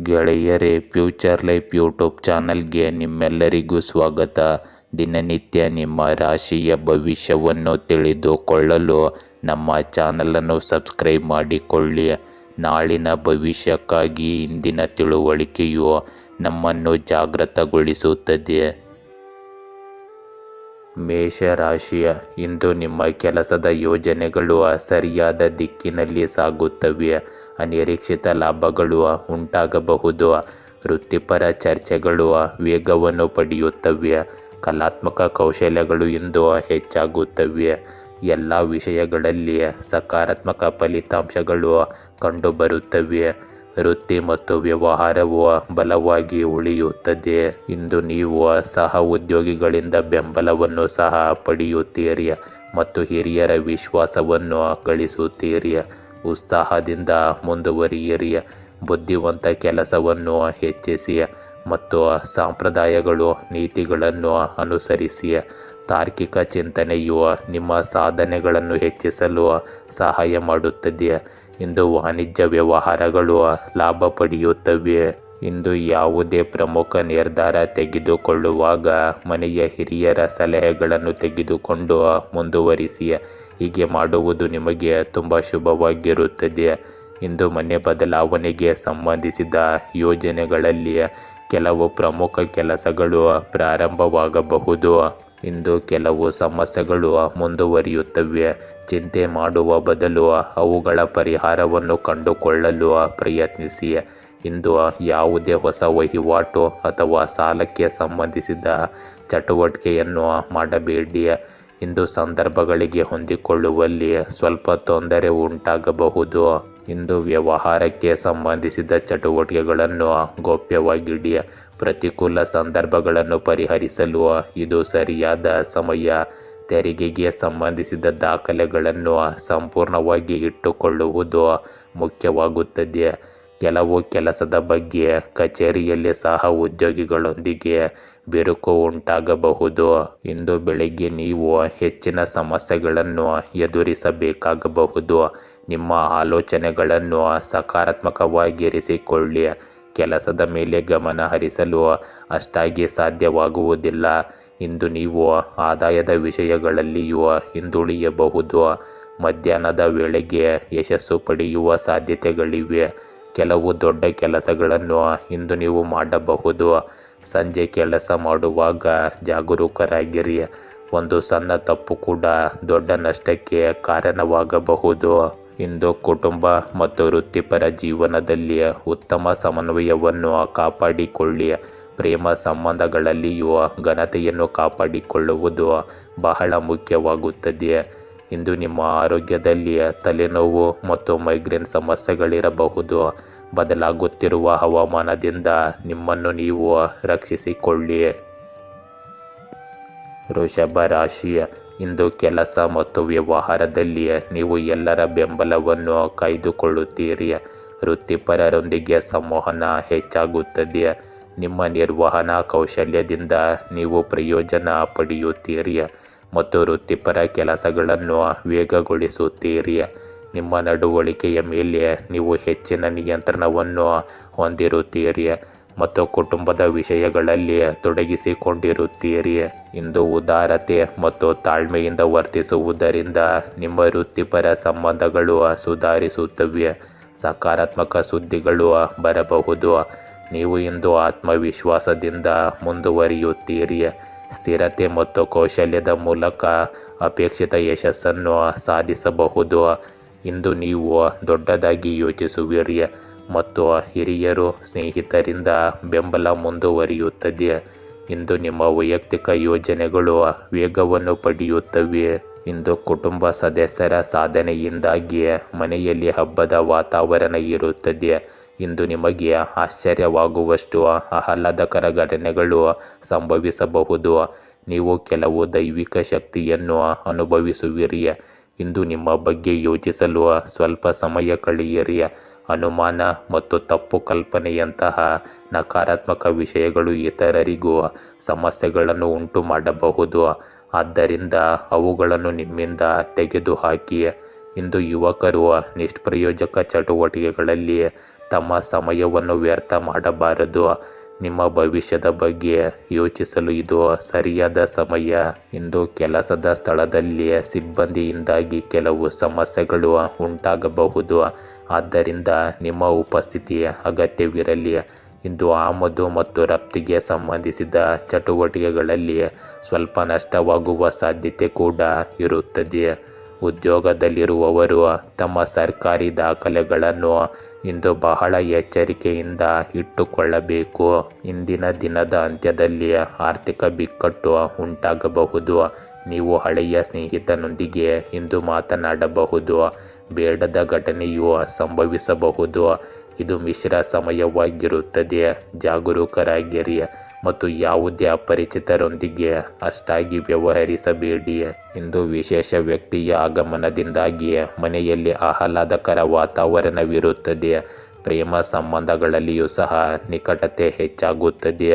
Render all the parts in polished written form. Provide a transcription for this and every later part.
ಗೆಳೆಯರೇ, future life YouTube ಚಾನಲ್ಗೆ ನಿಮ್ಮೆಲ್ಲರಿಗೂ ಸ್ವಾಗತ. ದಿನನಿತ್ಯ ನಿಮ್ಮ ರಾಶಿಯ ಭವಿಷ್ಯವನ್ನು ತಿಳಿದುಕೊಳ್ಳಲು ನಮ್ಮ ಚಾನಲನ್ನು ಸಬ್ಸ್ಕ್ರೈಬ್ ಮಾಡಿಕೊಳ್ಳಿ. ನಾಳಿನ ಭವಿಷ್ಯಕ್ಕಾಗಿ ಇಂದಿನ ತಿಳುವಳಿಕೆಯು ನಮ್ಮನ್ನು ಜಾಗೃತಗೊಳಿಸುತ್ತದೆ. ಮೇಷರಾಶಿಯ ಇಂದು ನಿಮ್ಮ ಕೆಲಸದ ಯೋಜನೆಗಳು ಸರಿಯಾದ ದಿಕ್ಕಿನಲ್ಲಿ ಸಾಗುತ್ತವೆ. ಅನಿರೀಕ್ಷಿತ ಲಾಭಗಳು ಉಂಟಾಗಬಹುದು. ವೃತ್ತಿಪರ ಚರ್ಚೆಗಳು ವೇಗವನ್ನು ಪಡೆಯುತ್ತವೆ. ಕಲಾತ್ಮಕ ಕೌಶಲ್ಯಗಳು ಇಂದು ಹೆಚ್ಚಾಗುತ್ತವೆ. ಎಲ್ಲ ವಿಷಯಗಳಲ್ಲಿ ಸಕಾರಾತ್ಮಕ ಫಲಿತಾಂಶಗಳು ಕಂಡುಬರುತ್ತವೆ. ವೃತ್ತಿ ಮತ್ತು ವ್ಯವಹಾರವು ಬಲವಾಗಿ ಉಳಿಯುತ್ತದೆ. ಇಂದು ನೀವು ಸಹ ಉದ್ಯೋಗಿಗಳಿಂದ ಬೆಂಬಲವನ್ನು ಸಹ ಪಡೆಯುತ್ತೀರಿ ಮತ್ತು ಹಿರಿಯರ ವಿಶ್ವಾಸವನ್ನು ಗಳಿಸುತ್ತೀರಿ. ಉತ್ಸಾಹದಿಂದ ಮುಂದುವರಿಯಿರಿ. ಬುದ್ಧಿವಂತ ಕೆಲಸವನ್ನು ಹೆಚ್ಚಿಸಿ ಮತ್ತು ಸಂಪ್ರದಾಯಗಳು ನೀತಿಗಳನ್ನು ಅನುಸರಿಸಿ. ತಾರ್ಕಿಕ ಚಿಂತನೆಯು ನಿಮ್ಮ ಸಾಧನೆಗಳನ್ನು ಹೆಚ್ಚಿಸಲು ಸಹಾಯ ಮಾಡುತ್ತದೆ. ಇಂದು ವಾಣಿಜ್ಯ ವ್ಯವಹಾರಗಳು ಲಾಭ ಪಡೆಯುತ್ತವೆ. ಇಂದು ಯಾವುದೇ ಪ್ರಮುಖ ನಿರ್ಧಾರ ತೆಗೆದುಕೊಳ್ಳುವಾಗ ಮನೆಯ ಹಿರಿಯರ ಸಲಹೆಗಳನ್ನು ತೆಗೆದುಕೊಂಡು ಮುಂದುವರಿಸಿ. ಹೀಗೆ ಮಾಡುವುದು ನಿಮಗೆ ತುಂಬ ಶುಭವಾಗಿರುತ್ತದೆ. ಇಂದು ಮನೆ ಬದಲಾವಣೆಗೆ ಸಂಬಂಧಿಸಿದ ಯೋಜನೆಗಳಲ್ಲಿ ಕೆಲವು ಪ್ರಮುಖ ಕೆಲಸಗಳು ಪ್ರಾರಂಭವಾಗಬಹುದು. ಇಂದು ಕೆಲವು ಸಮಸ್ಯೆಗಳು ಮುಂದುವರಿಯುತ್ತವೆ. ಚಿಂತೆ ಮಾಡುವ ಬದಲು ಅವುಗಳ ಪರಿಹಾರವನ್ನು ಕಂಡುಕೊಳ್ಳಲು ಪ್ರಯತ್ನಿಸಿ. ಇಂದು ಯಾವುದೇ ಹೊಸ ವಹಿವಾಟು ಅಥವಾ ಸಾಲಕ್ಕೆ ಸಂಬಂಧಿಸಿದ ಚಟುವಟಿಕೆಯನ್ನು ಮಾಡಬೇಡಿ. ಇಂದು ಸಂದರ್ಭಗಳಿಗೆ ಹೊಂದಿಕೊಳ್ಳುವಲ್ಲಿ ಸ್ವಲ್ಪ ತೊಂದರೆ ಉಂಟಾಗಬಹುದು. ಇಂದು ವ್ಯವಹಾರಕ್ಕೆ ಸಂಬಂಧಿಸಿದ ಚಟುವಟಿಕೆಗಳನ್ನು ಗೌಪ್ಯವಾಗಿಡಿ. ಪ್ರತಿಕೂಲ ಸಂದರ್ಭಗಳನ್ನು ಪರಿಹರಿಸಲು ಇದು ಸರಿಯಾದ ಸಮಯ. ತೆರಿಗೆಗೆ ಸಂಬಂಧಿಸಿದ ದಾಖಲೆಗಳನ್ನು ಸಂಪೂರ್ಣವಾಗಿ ಇಟ್ಟುಕೊಳ್ಳುವುದು ಮುಖ್ಯವಾಗುತ್ತದೆ. ಕೆಲವು ಕೆಲಸದ ಬಗ್ಗೆ ಕಚೇರಿಯಲ್ಲಿ ಸಹ ಉದ್ಯೋಗಿಗಳೊಂದಿಗೆ ಬಿರುಕು ಉಂಟಾಗಬಹುದು. ಇಂದು ಬೆಳಿಗ್ಗೆ ನೀವು ಹೆಚ್ಚಿನ ಸಮಸ್ಯೆಗಳನ್ನು ಎದುರಿಸಬೇಕಾಗಬಹುದು. ನಿಮ್ಮ ಆಲೋಚನೆಗಳನ್ನು ಸಕಾರಾತ್ಮಕವಾಗಿರಿಸಿಕೊಳ್ಳಿ. ಕೆಲಸದ ಮೇಲೆ ಗಮನ ಹರಿಸಲು ಅಷ್ಟಾಗಿ ಸಾಧ್ಯವಾಗುವುದಿಲ್ಲ. ಇಂದು ನೀವು ಆದಾಯದ ವಿಷಯಗಳಲ್ಲಿಯೂ ಹಿಂದುಳಿಯಬಹುದು. ಮಧ್ಯಾಹ್ನದ ವೇಳೆಗೆ ಯಶಸ್ಸು ಪಡೆಯುವ ಸಾಧ್ಯತೆಗಳಿವೆ. ಕೆಲವು ದೊಡ್ಡ ಕೆಲಸಗಳನ್ನು ಇಂದು ನೀವು ಮಾಡಬಹುದು. ಸಂಜೆ ಕೆಲಸ ಮಾಡುವಾಗ ಜಾಗರೂಕರಾಗಿರಿ. ಒಂದು ಸಣ್ಣ ತಪ್ಪು ಕೂಡ ದೊಡ್ಡ ನಷ್ಟಕ್ಕೆ ಕಾರಣವಾಗಬಹುದು. ಇಂದು ಕುಟುಂಬ ಮತ್ತು ವೃತ್ತಿಪರ ಜೀವನದಲ್ಲಿ ಉತ್ತಮ ಸಮನ್ವಯವನ್ನು ಕಾಪಾಡಿಕೊಳ್ಳಿ. ಪ್ರೇಮ ಸಂಬಂಧಗಳಲ್ಲಿಯೂ ಘನತೆಯನ್ನು ಕಾಪಾಡಿಕೊಳ್ಳುವುದು ಬಹಳ ಮುಖ್ಯವಾಗುತ್ತದೆ. ಇಂದು ನಿಮ್ಮ ಆರೋಗ್ಯದಲ್ಲಿ ತಲೆನೋವು ಮತ್ತು ಮೈಗ್ರೇನ್ ಸಮಸ್ಯೆಗಳಿರಬಹುದು. ಬದಲಾಗುತ್ತಿರುವ ಹವಾಮಾನದಿಂದ ನಿಮ್ಮನ್ನು ನೀವು ರಕ್ಷಿಸಿಕೊಳ್ಳಿ. ವೃಷಭ ರಾಶಿಯ ಇಂದು ಕೆಲಸ ಮತ್ತು ವ್ಯವಹಾರದಲ್ಲಿ ನೀವು ಎಲ್ಲರ ಬೆಂಬಲವನ್ನು ಕಾಯ್ದುಕೊಳ್ಳುತ್ತೀರಿ. ವೃತ್ತಿಪರರೊಂದಿಗೆ ಸಂವಹನ ಹೆಚ್ಚಾಗುತ್ತದೆ. ನಿಮ್ಮ ನಿರ್ವಹಣಾ ಕೌಶಲ್ಯದಿಂದ ನೀವು ಪ್ರಯೋಜನ ಪಡೆಯುತ್ತೀರಿ ಮತ್ತು ವೃತ್ತಿಪರ ಕೆಲಸಗಳನ್ನು ವೇಗಗೊಳಿಸುತ್ತೀರಿ. ನಿಮ್ಮ ನಡವಳಿಕೆಯ ಮೇಲೆ ನೀವು ಹೆಚ್ಚಿನ ನಿಯಂತ್ರಣವನ್ನು ಹೊಂದಿರುತ್ತೀರಿ ಮತ್ತು ಕುಟುಂಬದ ವಿಷಯಗಳಲ್ಲಿ ತೊಡಗಿಸಿಕೊಂಡಿರುತ್ತೀರಿ. ಇಂದು ಉದಾರತೆ ಮತ್ತು ತಾಳ್ಮೆಯಿಂದ ವರ್ತಿಸುವುದರಿಂದ ನಿಮ್ಮ ವೃತ್ತಿಪರ ಸಂಬಂಧಗಳು ಸುಧಾರಿಸುತ್ತವೆ. ಸಕಾರಾತ್ಮಕ ಸುದ್ದಿಗಳು ಬರಬಹುದು. ನೀವು ಇಂದು ಆತ್ಮವಿಶ್ವಾಸದಿಂದ ಮುಂದುವರಿಯುತ್ತೀರಿ. ಸ್ಥಿರತೆ ಮತ್ತು ಕೌಶಲ್ಯದ ಮೂಲಕ ಅಪೇಕ್ಷಿತ ಯಶಸ್ಸನ್ನು ಸಾಧಿಸಬಹುದು. ಇಂದು ನೀವು ದೊಡ್ಡದಾಗಿ ಯೋಚಿಸುವಿರಿ ಮತ್ತು ಹಿರಿಯರು ಸ್ನೇಹಿತರಿಂದ ಬೆಂಬಲ ಮುಂದುವರಿಯುತ್ತದೆ. ಇಂದು ನಿಮ್ಮ ವೈಯಕ್ತಿಕ ಯೋಜನೆಗಳು ವೇಗವನ್ನು ಪಡೆಯುತ್ತವೆ. ಇಂದು ಕುಟುಂಬ ಸದಸ್ಯರ ಸಾಧನೆಯಿಂದಾಗಿ ಮನೆಯಲ್ಲಿ ಹಬ್ಬದ ವಾತಾವರಣ ಇರುತ್ತದೆ. ಇಂದು ನಿಮಗೆ ಆಶ್ಚರ್ಯವಾಗುವಷ್ಟು ಆಹ್ಲಾದಕರ ಘಟನೆಗಳು ಸಂಭವಿಸಬಹುದು. ನೀವು ಕೆಲವು ದೈವಿಕ ಶಕ್ತಿಯನ್ನು ಅನುಭವಿಸುವಿರಿ. ಇಂದು ನಿಮ್ಮ ಬಗ್ಗೆ ಯೋಚಿಸಲು ಸ್ವಲ್ಪ ಸಮಯ ಕಳೆಯಿರಿ. ಅನುಮಾನ ಮತ್ತು ತಪ್ಪು ಕಲ್ಪನೆಯಂತಹ ನಕಾರಾತ್ಮಕ ವಿಷಯಗಳು ಇತರರಿಗೂ ಸಮಸ್ಯೆಗಳನ್ನು ಉಂಟು ಮಾಡಬಹುದು. ಆದ್ದರಿಂದ ಅವುಗಳನ್ನು ನಿಮ್ಮಿಂದ ತೆಗೆದುಹಾಕಿ. ಇಂದು ಯುವಕರು ನಿಷ್ಪ್ರಯೋಜಕ ಚಟುವಟಿಕೆಗಳಲ್ಲಿ ತಮ್ಮ ಸಮಯವನ್ನು ವ್ಯರ್ಥ ಮಾಡಬಾರದು. ನಿಮ್ಮ ಭವಿಷ್ಯದ ಬಗ್ಗೆ ಯೋಚಿಸಲು ಇದು ಸರಿಯಾದ ಸಮಯ. ಇಂದು ಕೆಲಸದ ಸ್ಥಳದಲ್ಲಿ ಸಿಬ್ಬಂದಿಯಿಂದಾಗಿ ಕೆಲವು ಸಮಸ್ಯೆಗಳು ಉಂಟಾಗಬಹುದು. ಆದ್ದರಿಂದ ನಿಮ್ಮ ಉಪಸ್ಥಿತಿ ಅಗತ್ಯವಿರಲಿ. ಇಂದು ಆಮದು ಮತ್ತು ರಫ್ತಿಗೆ ಸಂಬಂಧಿಸಿದ ಚಟುವಟಿಕೆಗಳಲ್ಲಿ ಸ್ವಲ್ಪ ನಷ್ಟವಾಗುವ ಸಾಧ್ಯತೆ ಕೂಡ ಇರುತ್ತದೆ. ಉದ್ಯೋಗದಲ್ಲಿರುವವರು ತಮ್ಮ ಸರ್ಕಾರಿ ದಾಖಲೆಗಳನ್ನು ಇಂದು ಬಹಳ ಎಚ್ಚರಿಕೆಯಿಂದ ಇಟ್ಟುಕೊಳ್ಳಬೇಕು. ಇಂದಿನ ದಿನದ ಅಂತ್ಯದಲ್ಲಿ ಆರ್ಥಿಕ ಬಿಕ್ಕಟ್ಟು ಉಂಟಾಗಬಹುದು. ನೀವು ಹಳೆಯ ಸ್ನೇಹಿತನೊಂದಿಗೆ ಇಂದು ಮಾತನಾಡಬಹುದು. ಬೇಡದ ಘಟನೆಯು ಸಂಭವಿಸಬಹುದು. ಇದು ಮಿಶ್ರ ಸಮಯವಾಗಿರುತ್ತದೆ. ಜಾಗರೂಕರಾಗಿರಿ ಮತ್ತು ಯಾವುದೇ ಅಪರಿಚಿತರೊಂದಿಗೆ ಅಷ್ಟಾಗಿ ವ್ಯವಹರಿಸಬೇಡಿ. ಇಂದು ವಿಶೇಷ ವ್ಯಕ್ತಿಯ ಆಗಮನದಿಂದಾಗಿ ಮನೆಯಲ್ಲಿ ಆಹ್ಲಾದಕರ ವಾತಾವರಣವಿರುತ್ತದೆ. ಪ್ರೇಮ ಸಂಬಂಧಗಳಲ್ಲಿಯೂ ಸಹ ನಿಕಟತೆ ಹೆಚ್ಚಾಗುತ್ತದೆ.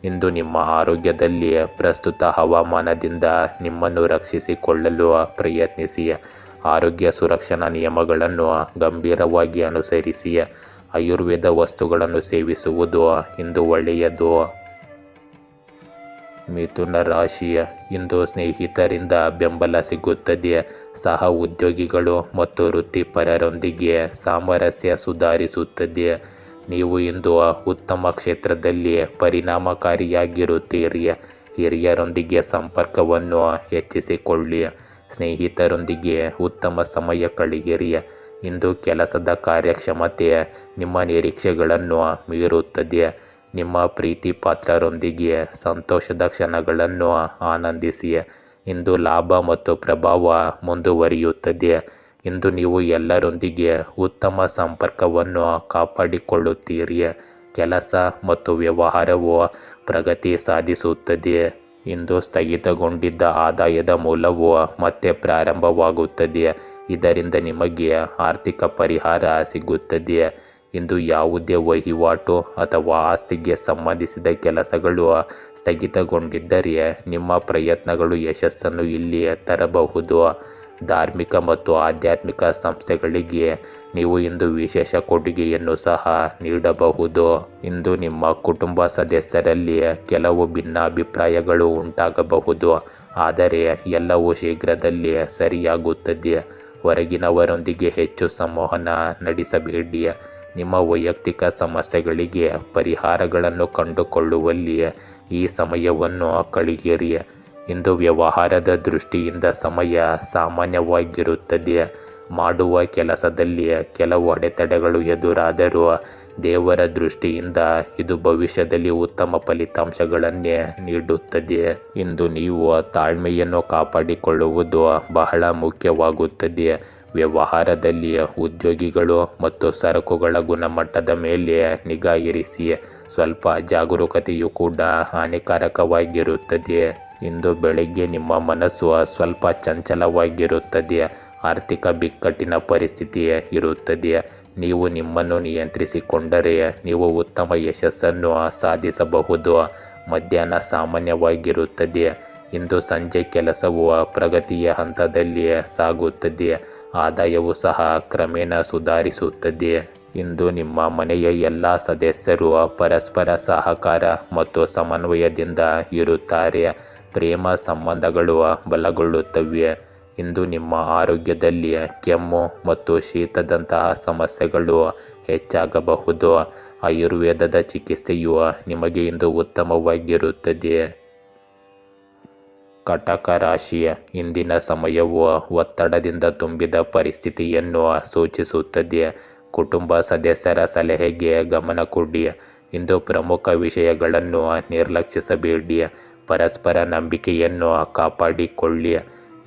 ಇಂದು ನಿಮ್ಮ ಆರೋಗ್ಯದಲ್ಲಿ ಪ್ರಸ್ತುತ ಹವಾಮಾನದಿಂದ ನಿಮ್ಮನ್ನು ರಕ್ಷಿಸಿಕೊಳ್ಳಲು ಪ್ರಯತ್ನಿಸಿ. ಆರೋಗ್ಯ ಸುರಕ್ಷಣಾ ನಿಯಮಗಳನ್ನು ಗಂಭೀರವಾಗಿ ಅನುಸರಿಸಿ. ಆಯುರ್ವೇದ ವಸ್ತುಗಳನ್ನು ಸೇವಿಸುವುದು ಇಂದು ಒಳ್ಳೆಯದು. ಮಿಥುನ ರಾಶಿ, ಇಂದು ಸ್ನೇಹಿತರಿಂದ ಬೆಂಬಲ ಸಿಗುತ್ತದೆ. ಸಹ ಉದ್ಯೋಗಿಗಳು ಮತ್ತು ವೃತ್ತಿಪರರೊಂದಿಗೆ ಸಾಮರಸ್ಯ ಸುಧಾರಿಸುತ್ತದೆ. ನೀವು ಇಂದು ಉತ್ತಮ ಕ್ಷೇತ್ರದಲ್ಲಿ ಪರಿಣಾಮಕಾರಿಯಾಗಿರುತ್ತೀರಿ. ಹಿರಿಯರೊಂದಿಗೆ ಸಂಪರ್ಕವನ್ನು ಹೆಚ್ಚಿಸಿಕೊಳ್ಳಿ. ಸ್ನೇಹಿತರೊಂದಿಗೆ ಉತ್ತಮ ಸಮಯ ಕಳೆಯಿರಿ. ಇಂದು ಕೆಲಸದ ಕಾರ್ಯಕ್ಷಮತೆ ನಿಮ್ಮ ನಿರೀಕ್ಷೆಗಳನ್ನು ಮೀರುತ್ತದೆ. ನಿಮ್ಮ ಪ್ರೀತಿ ಪಾತ್ರರೊಂದಿಗೆ ಸಂತೋಷದ ಕ್ಷಣಗಳನ್ನು ಆನಂದಿಸಿ. ಇಂದು ಲಾಭ ಮತ್ತು ಪ್ರಭಾವ ಮುಂದುವರಿಯುತ್ತದೆ. ಇಂದು ನೀವು ಎಲ್ಲರೊಂದಿಗೆ ಉತ್ತಮ ಸಂಪರ್ಕವನ್ನು ಕಾಪಾಡಿಕೊಳ್ಳುತ್ತೀರಿ. ಕೆಲಸ ಮತ್ತು ವ್ಯವಹಾರವು ಪ್ರಗತಿ ಸಾಧಿಸುತ್ತದೆ. ಇಂದು ಸ್ಥಗಿತಗೊಂಡಿದ್ದ ಆದಾಯದ ಮೂಲವು ಮತ್ತೆ ಪ್ರಾರಂಭವಾಗುತ್ತದೆ. ಇದರಿಂದ ನಿಮಗೆ ಆರ್ಥಿಕ ಪರಿಹಾರ ಸಿಗುತ್ತದೆ. ಇಂದು ಯಾವುದೇ ವಹಿವಾಟು ಅಥವಾ ಆಸ್ತಿಗೆ ಸಂಬಂಧಿಸಿದ ಕೆಲಸಗಳು ಸ್ಥಗಿತಗೊಂಡಿದ್ದರೆ ನಿಮ್ಮ ಪ್ರಯತ್ನಗಳು ಯಶಸ್ಸನ್ನು ಇಲ್ಲಿ ತರಬಹುದು. ಧಾರ್ಮಿಕ ಮತ್ತು ಆಧ್ಯಾತ್ಮಿಕ ಸಂಸ್ಥೆಗಳಿಗೆ ನೀವು ಇಂದು ವಿಶೇಷ ಕೊಡುಗೆಯನ್ನು ಸಹ ನೀಡಬಹುದು. ಇಂದು ನಿಮ್ಮ ಕುಟುಂಬ ಸದಸ್ಯರಲ್ಲಿ ಕೆಲವು ಭಿನ್ನಾಭಿಪ್ರಾಯಗಳು ಉಂಟಾಗಬಹುದು. ಆದರೆ ಎಲ್ಲವೂ ಶೀಘ್ರದಲ್ಲೇ ಸರಿಯಾಗುತ್ತದೆ. ಹೊರಗಿನವರೊಂದಿಗೆ ಹೆಚ್ಚು ಸಂವಹನ ನಡೆಸಬೇಡಿ. ನಿಮ್ಮ ವೈಯಕ್ತಿಕ ಸಮಸ್ಯೆಗಳಿಗೆ ಪರಿಹಾರಗಳನ್ನು ಕಂಡುಕೊಳ್ಳುವಲ್ಲಿ ಈ ಸಮಯವನ್ನು ಕಳೆಯಿರಿ. ಇಂದು ವ್ಯವಹಾರದ ದೃಷ್ಟಿಯಿಂದ ಸಮಯ ಸಾಮಾನ್ಯವಾಗಿರುತ್ತದೆ. ಮಾಡುವ ಕೆಲಸದಲ್ಲಿ ಕೆಲವು ಅಡೆತಡೆಗಳು ಎದುರಾದರೂ ದೇವರ ದೃಷ್ಟಿಯಿಂದ ಇದು ಭವಿಷ್ಯದಲ್ಲಿ ಉತ್ತಮ ಫಲಿತಾಂಶಗಳನ್ನೇ ನೀಡುತ್ತದೆ. ಇಂದು ನೀವು ತಾಳ್ಮೆಯನ್ನು ಕಾಪಾಡಿಕೊಳ್ಳುವುದು ಬಹಳ ಮುಖ್ಯವಾಗುತ್ತದೆ. ವ್ಯವಹಾರದಲ್ಲಿ ಉದ್ಯೋಗಿಗಳು ಮತ್ತು ಸರಕುಗಳ ಗುಣಮಟ್ಟದ ಮೇಲೆ ನಿಗಾ ಇರಿಸಿ. ಸ್ವಲ್ಪ ಜಾಗರೂಕತೆಯು ಕೂಡ ಹಾನಿಕಾರಕವಾಗಿರುತ್ತದೆ. ಇಂದು ಬೆಳಗ್ಗೆ ನಿಮ್ಮ ಮನಸ್ಸು ಸ್ವಲ್ಪ ಚಂಚಲವಾಗಿರುತ್ತದೆ. ಆರ್ಥಿಕ ಬಿಕ್ಕಟ್ಟಿನ ಪರಿಸ್ಥಿತಿ ಇರುತ್ತದೆ. ನೀವು ನಿಮ್ಮನ್ನು ನಿಯಂತ್ರಿಸಿಕೊಂಡರೆ ನೀವು ಉತ್ತಮ ಯಶಸ್ಸನ್ನು ಸಾಧಿಸಬಹುದು. ಮಧ್ಯಾಹ್ನ ಸಾಮಾನ್ಯವಾಗಿರುತ್ತದೆ. ಇಂದು ಸಂಜೆ ಕೆಲಸವು ಪ್ರಗತಿಯ ಹಂತದಲ್ಲಿ ಸಾಗುತ್ತದೆ. ಆದಾಯವು ಸಹ ಕ್ರಮೇಣ ಸುಧಾರಿಸುತ್ತದೆ. ಇಂದು ನಿಮ್ಮ ಮನೆಯ ಎಲ್ಲ ಸದಸ್ಯರು ಪರಸ್ಪರ ಸಹಕಾರ ಮತ್ತು ಸಮನ್ವಯದಿಂದ ಇರುತ್ತಾರೆ. ಪ್ರೇಮ ಸಂಬಂಧಗಳು ಬಲಗೊಳ್ಳುತ್ತವೆ. ಇಂದು ನಿಮ್ಮ ಆರೋಗ್ಯದಲ್ಲಿ ಕೆಮ್ಮು ಮತ್ತು ಶೀತದಂತಹ ಸಮಸ್ಯೆಗಳು ಹೆಚ್ಚಾಗಬಹುದು. ಆಯುರ್ವೇದದ ಚಿಕಿತ್ಸೆಯು ನಿಮಗೆ ಇಂದು ಉತ್ತಮವಾಗಿರುತ್ತದೆ. ಕಟಕ ರಾಶಿ, ಇಂದಿನ ಸಮಯವು ಒತ್ತಡದಿಂದ ತುಂಬಿದ ಪರಿಸ್ಥಿತಿಯನ್ನು ಸೂಚಿಸುತ್ತದೆ. ಕುಟುಂಬ ಸದಸ್ಯರ ಸಲಹೆಗೆ ಗಮನ ಕೊಡಿ. ಇಂದು ಪ್ರಮುಖ ವಿಷಯಗಳನ್ನು ನಿರ್ಲಕ್ಷಿಸಬೇಡಿ. ಪರಸ್ಪರ ನಂಬಿಕೆಯನ್ನು ಕಾಪಾಡಿಕೊಳ್ಳಿ.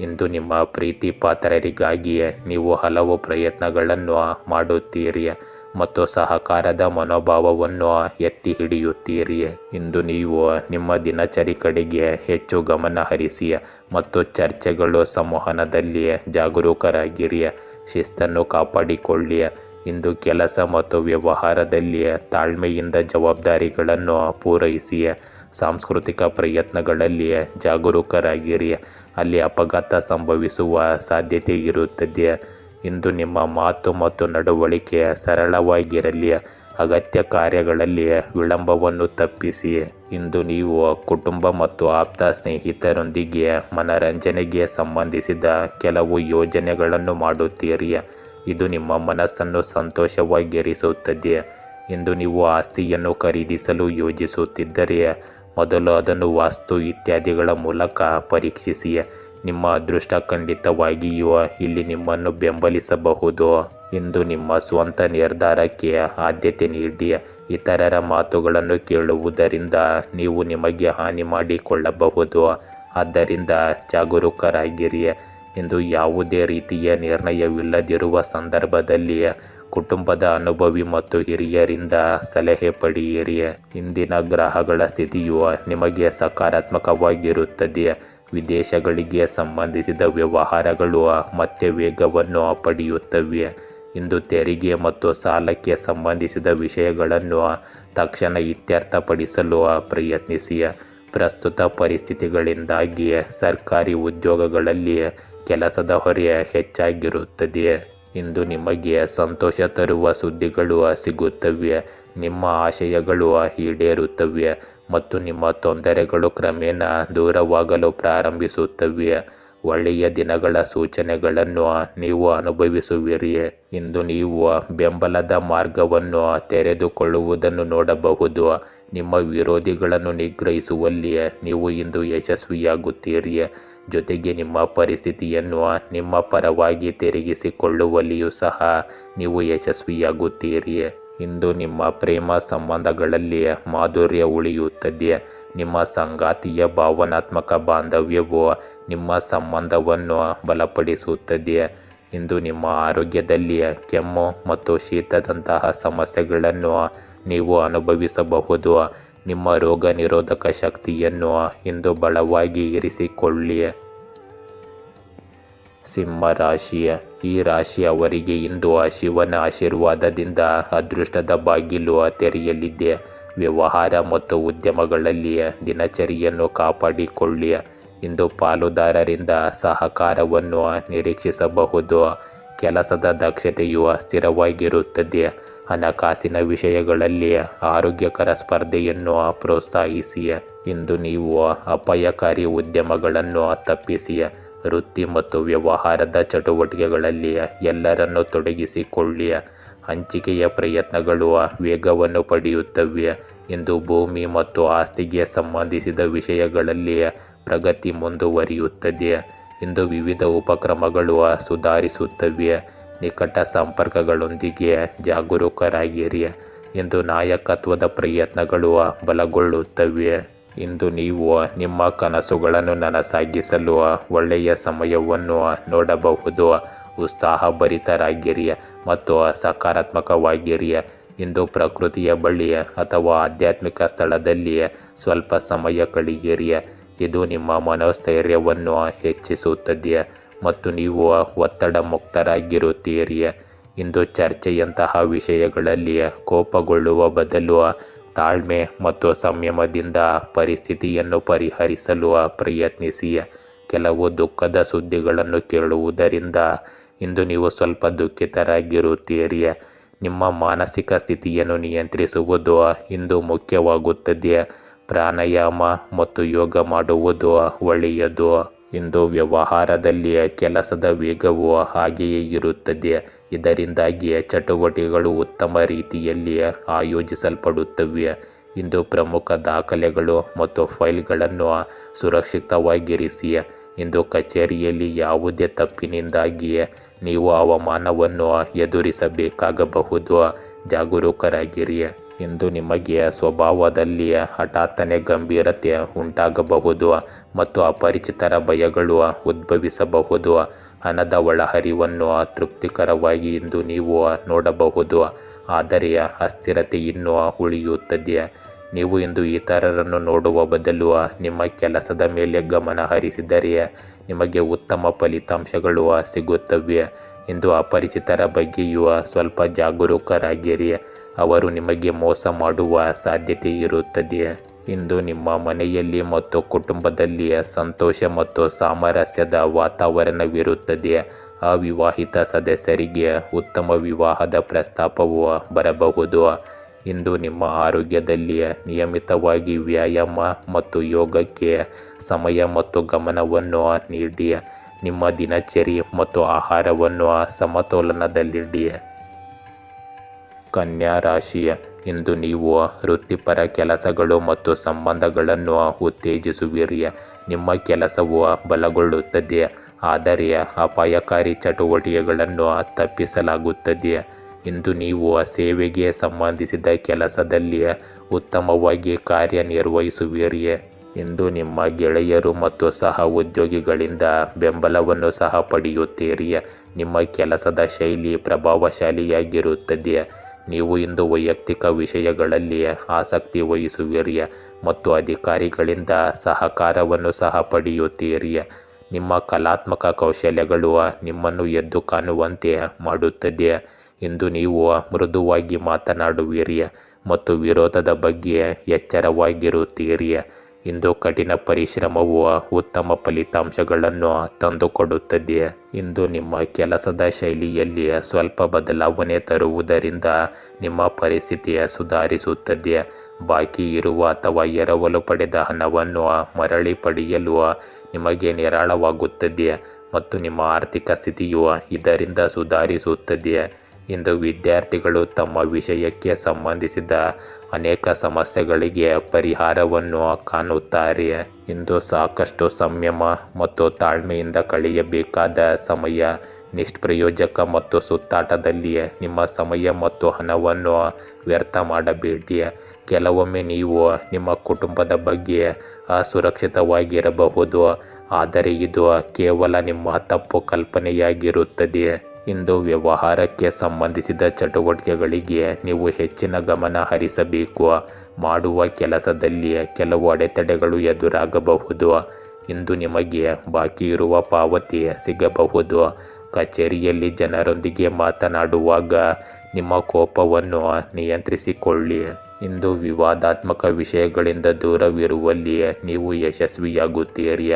ಇಂದು ನಿಮ್ಮ ಪ್ರೀತಿ ಪಾತ್ರರಿಗಾಗಿ ನೀವು ಹಲವು ಪ್ರಯತ್ನಗಳನ್ನು ಮಾಡುತ್ತೀರಿ ಮತ್ತು ಸಹಕಾರದ ಮನೋಭಾವವನ್ನು ಎತ್ತಿ ಹಿಡಿಯುತ್ತೀರಿ. ಇಂದು ನೀವು ನಿಮ್ಮ ದಿನಚರಿ ಕಡೆಗೆ ಹೆಚ್ಚು ಗಮನ ಹರಿಸಿ ಮತ್ತು ಚರ್ಚೆಗಳು ಸಂವಹನದಲ್ಲಿ ಜಾಗರೂಕರಾಗಿರಿ. ಶಿಸ್ತನ್ನು ಕಾಪಾಡಿಕೊಳ್ಳಿ. ಇಂದು ಕೆಲಸ ಮತ್ತು ವ್ಯವಹಾರದಲ್ಲಿ ತಾಳ್ಮೆಯಿಂದ ಜವಾಬ್ದಾರಿಗಳನ್ನು ಪೂರೈಸಿ. ಸಾಂಸ್ಕೃತಿಕ ಪ್ರಯತ್ನಗಳಲ್ಲಿ ಜಾಗರೂಕರಾಗಿರಿ. ಅಲ್ಲಿ ಅಪಘಾತ ಸಂಭವಿಸುವ ಸಾಧ್ಯತೆ ಇರುತ್ತದೆ. ಇಂದು ನಿಮ್ಮ ಮಾತು ಮತ್ತು ನಡವಳಿಕೆ ಸರಳವಾಗಿರಲಿ. ಅಗತ್ಯ ಕಾರ್ಯಗಳಲ್ಲಿ ವಿಳಂಬವನ್ನು ತಪ್ಪಿಸಿ. ಇಂದು ನೀವು ಕುಟುಂಬ ಮತ್ತು ಆಪ್ತ ಸ್ನೇಹಿತರೊಂದಿಗೆ ಮನರಂಜನೆಗೆ ಸಂಬಂಧಿಸಿದ ಕೆಲವು ಯೋಜನೆಗಳನ್ನು ಮಾಡುತ್ತೀರಿ. ಇದು ನಿಮ್ಮ ಮನಸ್ಸನ್ನು ಸಂತೋಷವಾಗಿರಿಸುತ್ತದೆ. ಇಂದು ನೀವು ಆಸ್ತಿಯನ್ನು ಖರೀದಿಸಲು ಯೋಜಿಸುತ್ತಿದ್ದರೆ ಮೊದಲು ಅದನ್ನು ವಾಸ್ತು ಇತ್ಯಾದಿಗಳ ಮೂಲಕ ಪರೀಕ್ಷಿಸಿ. ನಿಮ್ಮ ಅದೃಷ್ಟ ಖಂಡಿತವಾಗಿಯೂ ಇಲ್ಲಿ ನಿಮ್ಮನ್ನು ಬೆಂಬಲಿಸಬಹುದು. ಇಂದು ನಿಮ್ಮ ಸ್ವಂತ ನಿರ್ಧಾರಕ್ಕೆ ಆದ್ಯತೆ ನೀಡಿ. ಇತರರ ಮಾತುಗಳನ್ನು ಕೇಳುವುದರಿಂದ ನೀವು ನಿಮಗೆ ಹಾನಿ ಮಾಡಿಕೊಳ್ಳಬಹುದು. ಆದ್ದರಿಂದ ಜಾಗರೂಕರಾಗಿರಿ. ಇಂದು ಯಾವುದೇ ರೀತಿಯ ನಿರ್ಣಯವಿಲ್ಲದಿರುವ ಸಂದರ್ಭದಲ್ಲಿ ಕುಟುಂಬದ ಅನುಭವಿ ಮತ್ತು ಹಿರಿಯರಿಂದ ಸಲಹೆ ಪಡೆಯಿರಿ. ಇಂದಿನ ಗ್ರಹಗಳ ಸ್ಥಿತಿಯು ನಿಮಗೆ ಸಕಾರಾತ್ಮಕವಾಗಿರುತ್ತದೆ. ವಿದೇಶಗಳಿಗೆ ಸಂಬಂಧಿಸಿದ ವ್ಯವಹಾರಗಳು ಮತ್ತೆ ವೇಗವನ್ನು ಪಡೆಯುತ್ತವೆ. ಇಂದು ತೆರಿಗೆ ಮತ್ತು ಸಾಲಕ್ಕೆ ಸಂಬಂಧಿಸಿದ ವಿಷಯಗಳನ್ನು ತಕ್ಷಣ ಇತ್ಯರ್ಥಪಡಿಸಲು ಪ್ರಯತ್ನಿಸಿ. ಪ್ರಸ್ತುತ ಪರಿಸ್ಥಿತಿಗಳಿಂದಾಗಿ ಸರ್ಕಾರಿ ಉದ್ಯೋಗಗಳಲ್ಲಿ ಕೆಲಸದ ಹೊರೆ ಹೆಚ್ಚಾಗಿರುತ್ತದೆ. ಇಂದು ನಿಮಗೆ ಸಂತೋಷ ತರುವ ಸುದ್ದಿಗಳು ಸಿಗುತ್ತವೆ. ನಿಮ್ಮ ಆಶಯಗಳು ಈಡೇರುತ್ತವೆ ಮತ್ತು ನಿಮ್ಮ ತೊಂದರೆಗಳು ಕ್ರಮೇಣ ದೂರವಾಗಲು ಪ್ರಾರಂಭಿಸುತ್ತವೆ. ಒಳ್ಳೆಯ ದಿನಗಳ ಸೂಚನೆಗಳನ್ನು ನೀವು ಅನುಭವಿಸುವಿರಿ. ಇಂದು ನೀವು ಬೆಂಬಲದ ಮಾರ್ಗವನ್ನು ತೆರೆದುಕೊಳ್ಳುವುದನ್ನು ನೋಡಬಹುದು. ನಿಮ್ಮ ವಿರೋಧಿಗಳನ್ನು ನಿಗ್ರಹಿಸುವಲ್ಲಿ ನೀವು ಇಂದು ಯಶಸ್ವಿಯಾಗುತ್ತೀರಿ. ಜೊತೆಗೆ ನಿಮ್ಮ ಪರಿಸ್ಥಿತಿಯನ್ನು ನಿಮ್ಮ ಪರವಾಗಿ ತಿರುಗಿಸಿಕೊಳ್ಳುವಲ್ಲಿಯೂ ಸಹ ನೀವು ಯಶಸ್ವಿಯಾಗುತ್ತೀರಿ. ಇಂದು ನಿಮ್ಮ ಪ್ರೇಮ ಸಂಬಂಧಗಳಲ್ಲಿ ಮಾಧುರ್ಯ ಉಳಿಯುತ್ತದೆ. ನಿಮ್ಮ ಸಂಗಾತಿಯ ಭಾವನಾತ್ಮಕ ಬಾಂಧವ್ಯವು ನಿಮ್ಮ ಸಂಬಂಧವನ್ನು ಬಲಪಡಿಸುತ್ತದೆ. ಇಂದು ನಿಮ್ಮ ಆರೋಗ್ಯದಲ್ಲಿ ಕೆಮ್ಮು ಮತ್ತು ಶೀತದಂತಹ ಸಮಸ್ಯೆಗಳನ್ನು ನೀವು ಅನುಭವಿಸಬಹುದು. ನಿಮ್ಮ ರೋಗ ನಿರೋಧಕ ಶಕ್ತಿಯನ್ನು ಇಂದು ಬಲವಾಗಿ ಇರಿಸಿಕೊಳ್ಳಿ. ಸಿಂಹ ರಾಶಿ. ಈ ರಾಶಿಯವರಿಗೆ ಇಂದು ಶಿವನ ಆಶೀರ್ವಾದದಿಂದ ಅದೃಷ್ಟದ ಬಾಗಿಲು ತೆರೆಯಲಿದೆ. ವ್ಯವಹಾರ ಮತ್ತು ಉದ್ಯಮಗಳಲ್ಲಿ ದಿನಚರಿಯನ್ನು ಕಾಪಾಡಿಕೊಳ್ಳಿ. ಇಂದು ಪಾಲುದಾರರಿಂದ ಸಹಕಾರವನ್ನು ನಿರೀಕ್ಷಿಸಬಹುದು. ಕೆಲಸದ ದಕ್ಷತೆಯು ಸ್ಥಿರವಾಗಿರುತ್ತದೆ. ಹಣಕಾಸಿನ ವಿಷಯಗಳಲ್ಲಿ ಆರೋಗ್ಯಕರ ಸ್ಪರ್ಧೆಯನ್ನು ಪ್ರೋತ್ಸಾಹಿಸಿ. ಇಂದು ನೀವು ಅಪಾಯಕಾರಿ ಉದ್ಯಮಗಳನ್ನು ತಪ್ಪಿಸಿ. ವೃತ್ತಿ ಮತ್ತು ವ್ಯವಹಾರದ ಚಟುವಟಿಕೆಗಳಲ್ಲಿ ಎಲ್ಲರನ್ನೂ ತೊಡಗಿಸಿಕೊಳ್ಳಿ. ಹಂಚಿಕೆಯ ಪ್ರಯತ್ನಗಳು ವೇಗವನ್ನು ಪಡೆಯುತ್ತವೆ. ಇಂದು ಭೂಮಿ ಮತ್ತು ಆಸ್ತಿಗೆ ಸಂಬಂಧಿಸಿದ ವಿಷಯಗಳಲ್ಲಿ ಪ್ರಗತಿ ಮುಂದುವರಿಯುತ್ತದೆ. ಇಂದು ವಿವಿಧ ಉಪಕ್ರಮಗಳು ಸುಧಾರಿಸುತ್ತವೆ. ನಿಕಟ ಸಂಪರ್ಕಗಳೊಂದಿಗೆ ಜಾಗರೂಕರಾಗಿರಿ. ಇಂದು ನಾಯಕತ್ವದ ಪ್ರಯತ್ನಗಳು ಬಲಗೊಳ್ಳುತ್ತವೆ. ಇಂದು ನೀವು ನಿಮ್ಮ ಕನಸುಗಳನ್ನು ನನಸಾಗಿಸಲು ಒಳ್ಳೆಯ ಸಮಯವನ್ನು ನೋಡಬಹುದು. ಉತ್ಸಾಹಭರಿತರಾಗಿರಿ ಮತ್ತು ಸಕಾರಾತ್ಮಕವಾಗಿರಿ. ಇಂದು ಪ್ರಕೃತಿಯ ಬಳಿ ಅಥವಾ ಆಧ್ಯಾತ್ಮಿಕ ಸ್ಥಳದಲ್ಲಿ ಸ್ವಲ್ಪ ಸಮಯ ಕಳೆಯಿರಿ. ಇದು ನಿಮ್ಮ ಮನೋಸ್ಥೈರ್ಯವನ್ನು ಹೆಚ್ಚಿಸುತ್ತದೆ ಮತ್ತು ನೀವು ಒತ್ತಡ ಮುಕ್ತರಾಗಿರುತ್ತೀರಿ. ಇಂದು ಚರ್ಚೆಯಂತಹ ವಿಷಯಗಳಲ್ಲಿ ಕೋಪಗೊಳ್ಳುವ ಬದಲು ತಾಳ್ಮೆ ಮತ್ತು ಸಂಯಮದಿಂದ ಪರಿಸ್ಥಿತಿಯನ್ನು ಪರಿಹರಿಸಲು ಪ್ರಯತ್ನಿಸಿ. ಕೆಲವು ದುಃಖದ ಸುದ್ದಿಗಳನ್ನು ಕೇಳುವುದರಿಂದ ಇಂದು ನೀವು ಸ್ವಲ್ಪ ದುಃಖಿತರಾಗಿರುತ್ತೀರಿ. ನಿಮ್ಮ ಮಾನಸಿಕ ಸ್ಥಿತಿಯನ್ನು ನಿಯಂತ್ರಿಸುವುದು ಇಂದು ಮುಖ್ಯವಾಗುತ್ತದೆ. ಪ್ರಾಣಾಯಾಮ ಮತ್ತು ಯೋಗ ಮಾಡುವುದು ಒಳ್ಳೆಯದು. ಇಂದು ವ್ಯವಹಾರದಲ್ಲಿ ಕೆಲಸದ ವೇಗವು ಹಾಗೆಯೇ ಇರುತ್ತದೆ. ಇದರಿಂದಾಗಿ ಚಟುವಟಿಕೆಗಳು ಉತ್ತಮ ರೀತಿಯಲ್ಲಿ ಆಯೋಜಿಸಲ್ಪಡುತ್ತವೆ. ಇಂದು ಪ್ರಮುಖ ದಾಖಲೆಗಳು ಮತ್ತು ಫೈಲ್ಗಳನ್ನು ಸುರಕ್ಷಿತವಾಗಿರಿಸಿ. ಇಂದು ಕಚೇರಿಯಲ್ಲಿ ಯಾವುದೇ ತಪ್ಪಿನಿಂದಾಗಿ ನೀವು ಅವಮಾನವನ್ನು ಎದುರಿಸಬೇಕಾಗಬಹುದು. ಜಾಗರೂಕರಾಗಿರಿ. ಇಂದು ನಿಮಗೆ ಸ್ವಭಾವದಲ್ಲಿ ಹಠಾತ್ತನೆ ಗಂಭೀರತೆ ಉಂಟಾಗಬಹುದು ಮತ್ತು ಅಪರಿಚಿತರ ಭಯಗಳು ಉದ್ಭವಿಸಬಹುದು. ಹಣದ ಒಳಹರಿವನ್ನು ತೃಪ್ತಿಕರವಾಗಿ ಇಂದು ನೀವು ನೋಡಬಹುದು, ಆದರೆ ಅಸ್ಥಿರತೆ ಇನ್ನೂ ಉಳಿಯುತ್ತದೆ. ನೀವು ಇಂದು ಇತರರನ್ನು ನೋಡುವ ಬದಲು ನಿಮ್ಮ ಕೆಲಸದ ಮೇಲೆ ಗಮನ ಹರಿಸಿದರೆ ನಿಮಗೆ ಉತ್ತಮ ಫಲಿತಾಂಶಗಳು ಸಿಗುತ್ತವೆ. ಇಂದು ಅಪರಿಚಿತರ ಬಗ್ಗೆಯೂ ಸ್ವಲ್ಪ ಜಾಗರೂಕರಾಗಿರಿ. ಅವರು ನಿಮಗೆ ಮೋಸ ಮಾಡುವ ಸಾಧ್ಯತೆ ಇರುತ್ತದೆ. ಇಂದು ನಿಮ್ಮ ಮನೆಯಲ್ಲಿ ಮತ್ತು ಕುಟುಂಬದಲ್ಲಿ ಸಂತೋಷ ಮತ್ತು ಸಾಮರಸ್ಯದ ವಾತಾವರಣವಿರುತ್ತದೆ. ಅವಿವಾಹಿತ ಸದಸ್ಯರಿಗೆ ಉತ್ತಮ ವಿವಾಹದ ಪ್ರಸ್ತಾಪವು ಬರಬಹುದು. ಇಂದು ನಿಮ್ಮ ಆರೋಗ್ಯದಲ್ಲಿ ನಿಯಮಿತವಾಗಿ ವ್ಯಾಯಾಮ ಮತ್ತು ಯೋಗಕ್ಕೆ ಸಮಯ ಮತ್ತು ಗಮನವನ್ನು ನೀಡಿ. ನಿಮ್ಮ ದಿನಚರಿ ಮತ್ತು ಆಹಾರವನ್ನು ಸಮತೋಲನದಲ್ಲಿಡಿ. ಕನ್ಯಾ ರಾಶಿ, ಇಂದು ನೀವು ವೃತ್ತಿಪರ ಕೆಲಸಗಳು ಮತ್ತು ಸಂಬಂಧಗಳನ್ನು ಉತ್ತೇಜಿಸುವಿರಿ. ನಿಮ್ಮ ಕೆಲಸವು ಬಲಗೊಳ್ಳುತ್ತದೆ, ಆದರೆ ಅಪಾಯಕಾರಿ ಚಟುವಟಿಕೆಗಳನ್ನು ತಪ್ಪಿಸಲಾಗುತ್ತದೆ. ಇಂದು ನೀವು ಸೇವೆಗೆ ಸಂಬಂಧಿಸಿದ ಕೆಲಸದಲ್ಲಿ ಉತ್ತಮವಾಗಿ ಕಾರ್ಯನಿರ್ವಹಿಸುವಿರಿ. ಇಂದು ನಿಮ್ಮ ಗೆಳೆಯರು ಮತ್ತು ಸಹ ಉದ್ಯೋಗಿಗಳಿಂದ ಬೆಂಬಲವನ್ನು ಸಹ ಪಡೆಯುತ್ತೀರಿ. ನಿಮ್ಮ ಕೆಲಸದ ಶೈಲಿ ಪ್ರಭಾವಶಾಲಿಯಾಗಿರುತ್ತದೆ. ನೀವು ಇಂದು ವೈಯಕ್ತಿಕ ವಿಷಯಗಳಲ್ಲಿ ಆಸಕ್ತಿ ವಹಿಸುವಿರಿ ಮತ್ತು ಅಧಿಕಾರಿಗಳಿಂದ ಸಹಕಾರವನ್ನು ಸಹ ಪಡೆಯುತ್ತೀರಿ. ನಿಮ್ಮ ಕಲಾತ್ಮಕ ಕೌಶಲ್ಯಗಳು ನಿಮ್ಮನ್ನು ಎದ್ದು ಕಾಣುವಂತೆ ಮಾಡುತ್ತದೆ. ಇಂದು ನೀವು ಮೃದುವಾಗಿ ಮಾತನಾಡುವಿರಿ ಮತ್ತು ವಿರೋಧದ ಬಗ್ಗೆ ಎಚ್ಚರವಾಗಿರುತ್ತೀರಿ. ಇಂದು ಕಠಿಣ ಪರಿಶ್ರಮವು ಉತ್ತಮ ಫಲಿತಾಂಶಗಳನ್ನು ತಂದುಕೊಡುತ್ತದೆ. ಇಂದು ನಿಮ್ಮ ಕೆಲಸದ ಶೈಲಿಯಲ್ಲಿ ಸ್ವಲ್ಪ ಬದಲಾವಣೆ ತರುವುದರಿಂದ ನಿಮ್ಮ ಪರಿಸ್ಥಿತಿ ಸುಧಾರಿಸುತ್ತದೆ. ಬಾಕಿ ಇರುವ ಅಥವಾ ಎರವಲು ಪಡೆದ ಹಣವನ್ನು ಮರಳಿ ಪಡೆಯಲು ನಿಮಗೆ ನಿರಾಳವಾಗುತ್ತದೆ ಮತ್ತು ನಿಮ್ಮ ಆರ್ಥಿಕ ಸ್ಥಿತಿಯು ಇದರಿಂದ ಸುಧಾರಿಸುತ್ತದೆ. ಇಂದು ವಿದ್ಯಾರ್ಥಿಗಳು ತಮ್ಮ ವಿಷಯಕ್ಕೆ ಸಂಬಂಧಿಸಿದ ಅನೇಕ ಸಮಸ್ಯೆಗಳಿಗೆ ಪರಿಹಾರವನ್ನು ಕಾಣುತ್ತಾರೆ. ಇಂದು ಸಾಕಷ್ಟು ಸಂಯಮ ಮತ್ತು ತಾಳ್ಮೆಯಿಂದ ಕಳೆಯಬೇಕಾದ ಸಮಯ. ನಿಷ್ಪ್ರಯೋಜಕ ಮತ್ತು ಸುತ್ತಾಟದಲ್ಲಿ ನಿಮ್ಮ ಸಮಯ ಮತ್ತು ಹಣವನ್ನು ವ್ಯರ್ಥ ಮಾಡಬೇಡಿ. ಕೆಲವೊಮ್ಮೆ ನೀವು ನಿಮ್ಮ ಕುಟುಂಬದ ಬಗ್ಗೆ ಅಸುರಕ್ಷಿತವಾಗಿರಬಹುದು, ಆದರೆ ಇದು ಕೇವಲ ನಿಮ್ಮ ತಪ್ಪು ಕಲ್ಪನೆಯಾಗಿರುತ್ತದೆ. ಇಂದು ವ್ಯವಹಾರಕ್ಕೆ ಸಂಬಂಧಿಸಿದ ಚಟುವಟಿಕೆಗಳಿಗೆ ನೀವು ಹೆಚ್ಚಿನ ಗಮನ ಹರಿಸಬೇಕು. ಮಾಡುವ ಕೆಲಸದಲ್ಲಿ ಕೆಲವು ಅಡೆತಡೆಗಳು ಎದುರಾಗಬಹುದು. ಇಂದು ನಿಮಗೆ ಬಾಕಿ ಇರುವ ಪಾವತಿ ಸಿಗಬಹುದು. ಕಚೇರಿಯಲ್ಲಿ ಜನರೊಂದಿಗೆ ಮಾತನಾಡುವಾಗ ನಿಮ್ಮ ಕೋಪವನ್ನು ನಿಯಂತ್ರಿಸಿಕೊಳ್ಳಿ. ಇಂದು ವಿವಾದಾತ್ಮಕ ವಿಷಯಗಳಿಂದ ದೂರವಿರುವಲ್ಲಿ ನೀವು ಯಶಸ್ವಿಯಾಗುತ್ತೀರಿ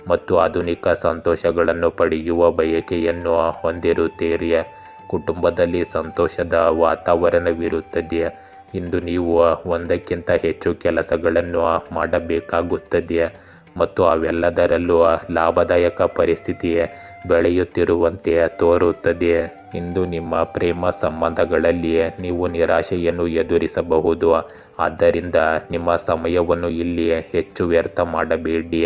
ಮತ್ತು ಆಧುನಿಕ ಸಂತೋಷಗಳನ್ನು ಪಡೆಯುವ ಬಯಕೆಯನ್ನು ಹೊಂದಿರುತ್ತೀರಿ. ಕುಟುಂಬದಲ್ಲಿ ಸಂತೋಷದ ವಾತಾವರಣವಿರುತ್ತದೆ. ಇಂದು ನೀವು ಒಂದಕ್ಕಿಂತ ಹೆಚ್ಚು ಕೆಲಸಗಳನ್ನು ಮಾಡಬೇಕಾಗುತ್ತದೆ ಮತ್ತು ಅವೆಲ್ಲದರಲ್ಲೂ ಲಾಭದಾಯಕ ಪರಿಸ್ಥಿತಿ ಬೆಳೆಯುತ್ತಿರುವಂತೆ ತೋರುತ್ತದೆ. ಇಂದು ನಿಮ್ಮ ಪ್ರೇಮ ಸಂಬಂಧಗಳಲ್ಲಿ ನೀವು ನಿರಾಶೆಯನ್ನು ಎದುರಿಸಬಹುದು, ಆದ್ದರಿಂದ ನಿಮ್ಮ ಸಮಯವನ್ನು ಇಲ್ಲಿ ಹೆಚ್ಚು ವ್ಯರ್ಥ ಮಾಡಬೇಡಿ.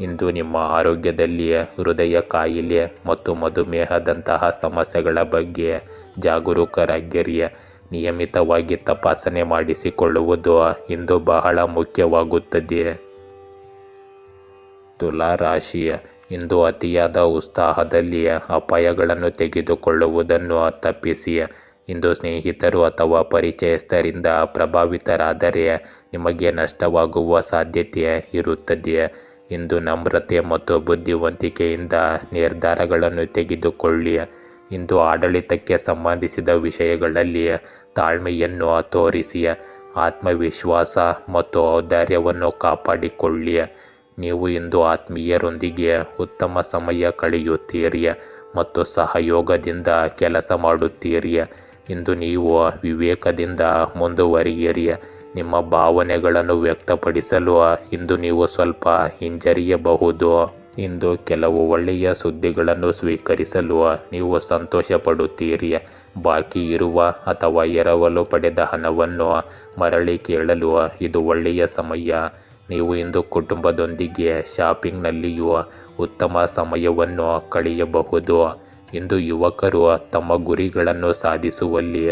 ಇಂದು ನಿಮ್ಮ ಆರೋಗ್ಯದಲ್ಲಿ ಹೃದಯ ಕಾಯಿಲೆ ಮತ್ತು ಮಧುಮೇಹದಂತಹ ಸಮಸ್ಯೆಗಳ ಬಗ್ಗೆ ಜಾಗರೂಕರಾಗಿರಿ. ನಿಯಮಿತವಾಗಿ ತಪಾಸಣೆ ಮಾಡಿಸಿಕೊಳ್ಳುವುದು ಇಂದು ಬಹಳ ಮುಖ್ಯವಾಗುತ್ತದೆ. ತುಲಾ ರಾಶಿ, ಇಂದು ಅತಿಯಾದ ಉತ್ಸಾಹದಲ್ಲಿ ಅಪಾಯಗಳನ್ನು ತೆಗೆದುಕೊಳ್ಳುವುದನ್ನು ತಪ್ಪಿಸಿ. ಇಂದು ಸ್ನೇಹಿತರು ಅಥವಾ ಪರಿಚಯಸ್ಥರಿಂದ ಪ್ರಭಾವಿತರಾದರೆ ನಿಮಗೆ ನಷ್ಟವಾಗುವ ಸಾಧ್ಯತೆ ಇರುತ್ತದೆ. ಇಂದು ನಮ್ರತೆ ಮತ್ತು ಬುದ್ಧಿವಂತಿಕೆಯಿಂದ ನಿರ್ಧಾರಗಳನ್ನು ತೆಗೆದುಕೊಳ್ಳಿ. ಇಂದು ಆಡಳಿತಕ್ಕೆ ಸಂಬಂಧಿಸಿದ ವಿಷಯಗಳಲ್ಲಿ ತಾಳ್ಮೆಯನ್ನು ತೋರಿಸಿ. ಆತ್ಮವಿಶ್ವಾಸ ಮತ್ತು ಔದಾರ್ಯವನ್ನು ಕಾಪಾಡಿಕೊಳ್ಳಿ. ನೀವು ಇಂದು ಆತ್ಮೀಯರೊಂದಿಗೆ ಉತ್ತಮ ಸಮಯ ಕಳೆಯುತ್ತೀರಿ ಮತ್ತು ಸಹಯೋಗದಿಂದ ಕೆಲಸ ಮಾಡುತ್ತೀರಿ. ಇಂದು ನೀವು ವಿವೇಕದಿಂದ ಮುಂದುವರಿಯಿರಿ. ನಿಮ್ಮ ಭಾವನೆಗಳನ್ನು ವ್ಯಕ್ತಪಡಿಸಲು ಇಂದು ನೀವು ಸ್ವಲ್ಪ ಹಿಂಜರಿಯಬಹುದು. ಇಂದು ಕೆಲವು ಒಳ್ಳೆಯ ಸುದ್ದಿಗಳನ್ನು ಸ್ವೀಕರಿಸಲು ನೀವು ಸಂತೋಷ ಪಡುತ್ತೀರಿ. ಬಾಕಿ ಇರುವ ಅಥವಾ ಎರವಲು ಪಡೆದ ಹಣವನ್ನು ಮರಳಿ ಕೇಳಲು ಇದು ಒಳ್ಳೆಯ ಸಮಯ. ನೀವು ಇಂದು ಕುಟುಂಬದೊಂದಿಗೆ ಶಾಪಿಂಗ್ನಲ್ಲಿಯೂ ಉತ್ತಮ ಸಮಯವನ್ನು ಕಳೆಯಬಹುದು. ಇಂದು ಯುವಕರು ತಮ್ಮ ಗುರಿಗಳನ್ನು ಸಾಧಿಸುವಲ್ಲಿ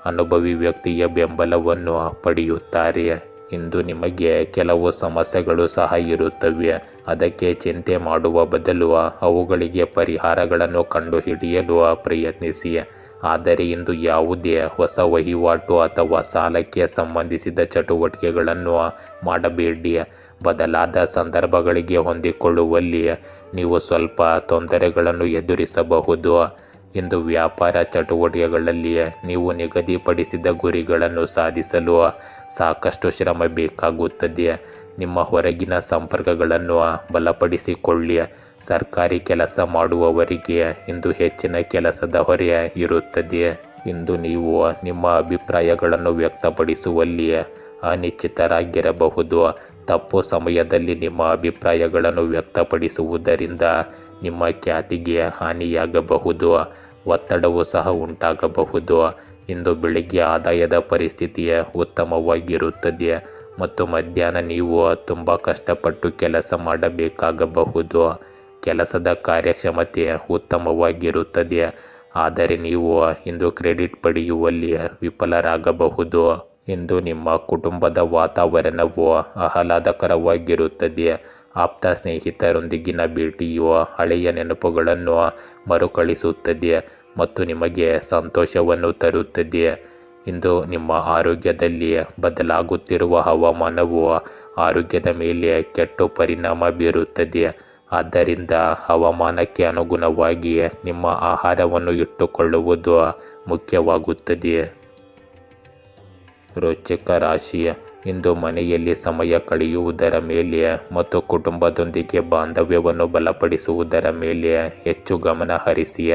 ಅನುಭವಿ ವ್ಯಕ್ತಿಯ ಬೆಂಬಲವನ್ನು ಪಡೆಯುತ್ತಾರೆ. ಇಂದು ನಿಮಗೆ ಕೆಲವು ಸಮಸ್ಯೆಗಳು ಸಹ ಇರುತ್ತವೆ. ಅದಕ್ಕೆ ಚಿಂತೆ ಮಾಡುವ ಬದಲು ಅವುಗಳಿಗೆ ಪರಿಹಾರಗಳನ್ನು ಕಂಡುಹಿಡಿಯಲು ಪ್ರಯತ್ನಿಸಿ. ಆದರೆ ಇಂದು ಯಾವುದೇ ಹೊಸ ವಹಿವಾಟು ಅಥವಾ ಸಾಲಕ್ಕೆ ಸಂಬಂಧಿಸಿದ ಚಟುವಟಿಕೆಗಳನ್ನು ಮಾಡಬೇಡಿ. ಬದಲಾದ ಸಂದರ್ಭಗಳಿಗೆ ಹೊಂದಿಕೊಳ್ಳುವಲ್ಲಿ ನೀವು ಸ್ವಲ್ಪ ತೊಂದರೆಗಳನ್ನು ಎದುರಿಸಬಹುದು. ಇಂದು ವ್ಯಾಪಾರ ಚಟುವಟಿಕೆಗಳಲ್ಲಿ ನೀವು ನಿಗದಿಪಡಿಸಿದ ಗುರಿಗಳನ್ನು ಸಾಧಿಸಲು ಸಾಕಷ್ಟು ಶ್ರಮ ಬೇಕಾಗುತ್ತದೆ. ನಿಮ್ಮ ಹೊರಗಿನ ಸಂಪರ್ಕಗಳನ್ನು ಬಲಪಡಿಸಿಕೊಳ್ಳಿ ಸರ್ಕಾರಿ ಕೆಲಸ ಮಾಡುವವರಿಗೆ ಇಂದು ಹೆಚ್ಚಿನ ಕೆಲಸದ ಹೊರೆ ಇರುತ್ತದೆ. ಇಂದು ನೀವು ನಿಮ್ಮ ಅಭಿಪ್ರಾಯಗಳನ್ನು ವ್ಯಕ್ತಪಡಿಸುವಲ್ಲಿ ಅನಿಶ್ಚಿತರಾಗಿರಬಹುದು. ತಪ್ಪು ಸಮಯದಲ್ಲಿ ನಿಮ್ಮ ಅಭಿಪ್ರಾಯಗಳನ್ನು ವ್ಯಕ್ತಪಡಿಸುವುದರಿಂದ ನಿಮ್ಮ ಖ್ಯಾತಿಗೆ ಹಾನಿಯಾಗಬಹುದು. ಒತ್ತಡವೂ ಸಹ ಉಂಟಾಗಬಹುದು. ಇಂದು ಬೆಳಿಗ್ಗೆ ಆದಾಯದ ಪರಿಸ್ಥಿತಿ ಉತ್ತಮವಾಗಿರುತ್ತದೆ ಮತ್ತು ಮಧ್ಯಾಹ್ನ ನೀವು ತುಂಬ ಕಷ್ಟಪಟ್ಟು ಕೆಲಸ ಮಾಡಬೇಕಾಗಬಹುದು. ಕೆಲಸದ ಕಾರ್ಯಕ್ಷಮತೆ ಉತ್ತಮವಾಗಿರುತ್ತದೆ, ಆದರೆ ನೀವು ಇಂದು ಕ್ರೆಡಿಟ್ ಪಡೆಯುವಲ್ಲಿ ವಿಫಲರಾಗಬಹುದು. ಇಂದು ನಿಮ್ಮ ಕುಟುಂಬದ ವಾತಾವರಣವು ಆಹ್ಲಾದಕರವಾಗಿರುತ್ತದೆ. ಆಪ್ತ ಸ್ನೇಹಿತರೊಂದಿಗಿನ ಭೇಟಿಯು ಹಳೆಯ ನೆನಪುಗಳನ್ನು ಮರುಕಳಿಸುತ್ತದೆ ಮತ್ತು ನಿಮಗೆ ಸಂತೋಷವನ್ನು ತರುತ್ತದೆ. ಇಂದು ನಿಮ್ಮ ಆರೋಗ್ಯದಲ್ಲಿ ಬದಲಾಗುತ್ತಿರುವ ಹವಾಮಾನವು ಆರೋಗ್ಯದ ಮೇಲೆ ಕೆಟ್ಟ ಪರಿಣಾಮ ಬೀರುತ್ತದೆ. ಆದ್ದರಿಂದ ಹವಾಮಾನಕ್ಕೆ ಅನುಗುಣವಾಗಿ ನಿಮ್ಮ ಆಹಾರವನ್ನು ಇಟ್ಟುಕೊಳ್ಳುವುದು ಮುಖ್ಯವಾಗುತ್ತದೆ. ರೋಚಕ ರಾಶಿ. ಇಂದು ಮನೆಯಲ್ಲಿ ಸಮಯ ಕಳೆಯುವುದರ ಮೇಲೆ ಮತ್ತು ಕುಟುಂಬದೊಂದಿಗೆ ಬಾಂಧವ್ಯವನ್ನು ಬಲಪಡಿಸುವುದರ ಮೇಲೆ ಹೆಚ್ಚು ಗಮನ ಹರಿಸಿ.